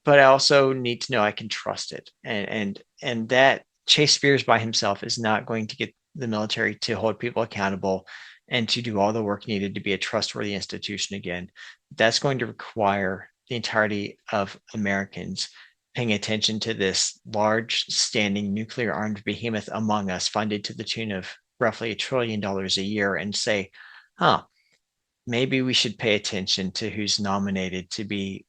C: but I also need to know I can trust it. And that Chase Spears by himself is not going to get the military to hold people accountable and to do all the work needed to be a trustworthy institution again. That's going to require the entirety of Americans paying attention to this large standing nuclear armed behemoth among us, funded to the tune of roughly $1 trillion a year, and say, huh, maybe we should pay attention to who's nominated to be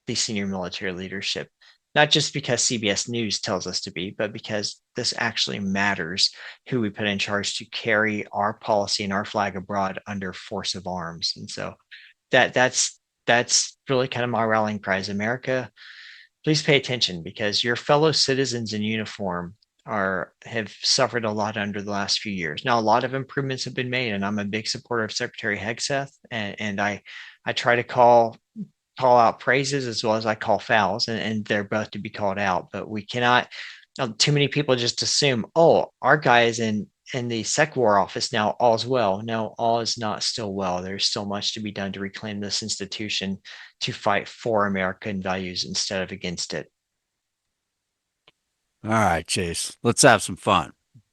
C: the senior military leadership, not just because CBS News tells us to be, but because this actually matters who we put in charge to carry our policy and our flag abroad under force of arms. And so that's really kind of my rallying cry. America, please pay attention, because your fellow citizens in uniform have suffered a lot under the last few years. Now, a lot of improvements have been made, and I'm a big supporter of Secretary Hegseth, and I try to call out praises as well as I call fouls, and they're both to be called out. But we cannot. Too many people just assume, oh, our guy is in the Sec War office now, all's well. No, all is not still well. There's still much to be done to reclaim this institution, to fight for American values instead of against it.
B: All right, Chase, let's have some fun.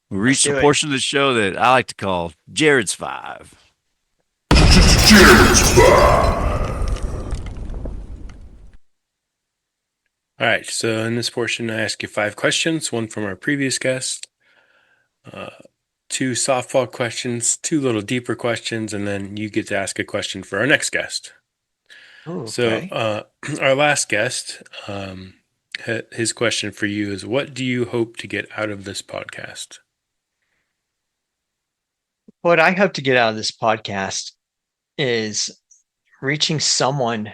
B: We
C: Let's
B: reached the
C: do it.
B: portion of the show that I like to call Jared's Five.
D: All right. So in this portion, I ask you 5 questions, one from our previous guest, 2 softball questions, 2 little deeper questions, and then you get to ask a question for our next guest.
C: Ooh,
D: So
C: okay.
D: our last guest, his question for you is, what do you hope to get out of this podcast?
C: What I hope to get out of this podcast is reaching someone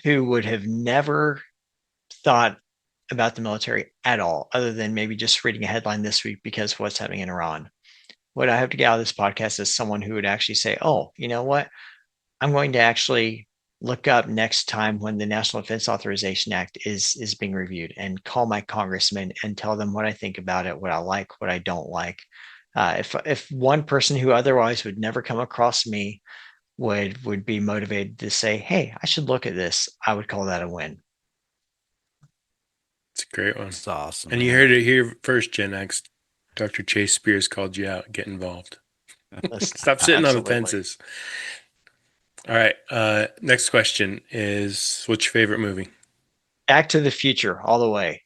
C: who would have never thought about the military at all, other than maybe just reading a headline this week because of what's happening in Iran. What I hope to get out of this podcast is someone who would actually say, oh, you know what? I'm going to actually look up next time when the National Defense Authorization Act is being reviewed, and call my congressman and tell them what I think about it, what I like, what I don't like. If one person who otherwise would never come across me would be motivated to say, hey, I should look at this, I would call that a win.
D: It's a great one.
B: That's awesome.
D: And you heard it here first, Gen X. Dr. Chase Spears called you out. Get involved. Stop sitting on the
C: Absolutely.
D: fences. All right. Next question is, what's your favorite movie?
C: Back to the Future, all the way.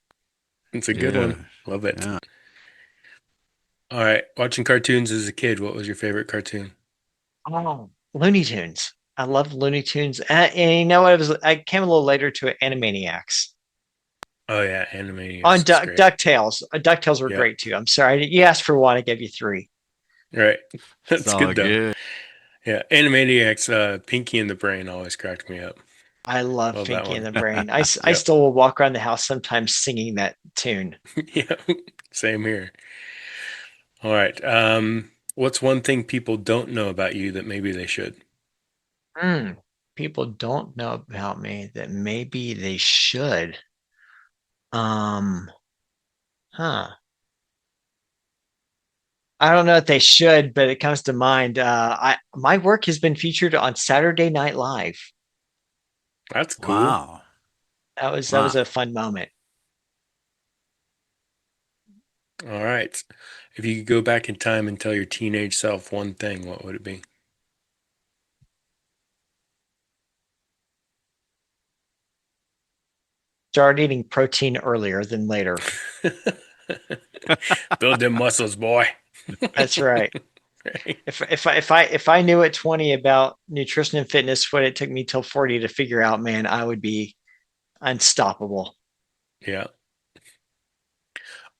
D: It's a good one. Love it.
B: Yeah.
D: All right. Watching cartoons as a kid, what was your favorite cartoon?
C: Oh, Looney Tunes. I love Looney Tunes. And you know what? I came a little later to Animaniacs.
D: Oh yeah, Animaniacs.
C: On
D: It's great.
C: DuckTales. DuckTales were
D: Yeah.
C: great too. I'm sorry. You asked for one, I gave you 3.
D: Right.
B: It's
D: That's
B: all
D: good though.
B: good.
D: Yeah. Animaniacs, Pinky and the Brain always cracked me up.
C: I love
D: Love that
C: Pinky and
D: one.
C: the Brain. I
D: Yep.
C: still will walk around the house sometimes singing that tune.
D: Yeah. Same here. All right. What's one thing people don't know about you that maybe they should?
C: People don't know about me that maybe they should. Um, huh. I don't know if they should, but it comes to mind. My work has been featured on Saturday Night Live.
D: That's cool.
B: Wow.
C: That was a fun moment.
D: All right. If you could go back in time and tell your teenage self one thing, what would it be?
C: Start eating protein earlier than later.
D: Build them muscles, boy.
C: That's right.
D: Right.
C: If I knew at 20 about nutrition and fitness what it took me till 40 to figure out, man, I would be unstoppable.
D: Yeah.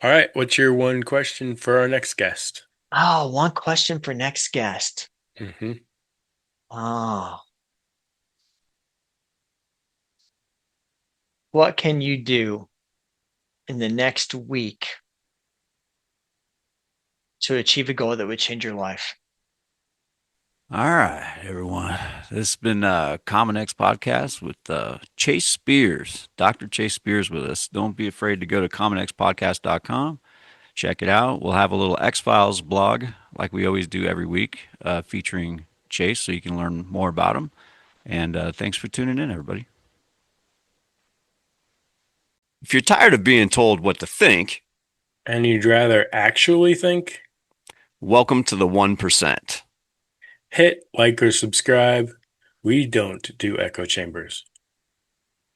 D: All right. What's your one question for our next guest?
C: Oh, one question for next guest.
D: Mm-hmm.
C: Oh, What can you do in the next week to achieve a goal that would change your life?
B: All right, everyone. This has been Common X Podcast with Chase Spears, Dr. Chase Spears with us. Don't be afraid to go to commonxpodcast.com. Check it out. We'll have a little X-Files blog like we always do every week featuring Chase so you can learn more about him. And thanks for tuning in, everybody. If you're tired of being told what to think,
D: And you'd rather actually think?
B: welcome to the 1%.
D: Hit like or subscribe. We don't do echo chambers.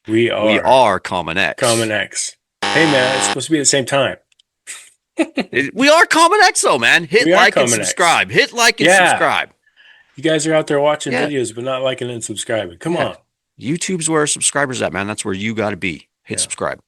D: We are
B: Common X.
D: Common X. Hey man, it's supposed to be at the same time.
B: We are Common X, though, man. Hit
D: We are
B: like and
D: Common X.
B: subscribe. Hit like and
D: Yeah.
B: subscribe.
D: You guys are out there watching
B: Yeah.
D: videos but not liking and subscribing. Come
B: Yeah.
D: on.
B: YouTube's where subscribers at, man. That's where you got to be. Hit
D: Yeah.
B: subscribe.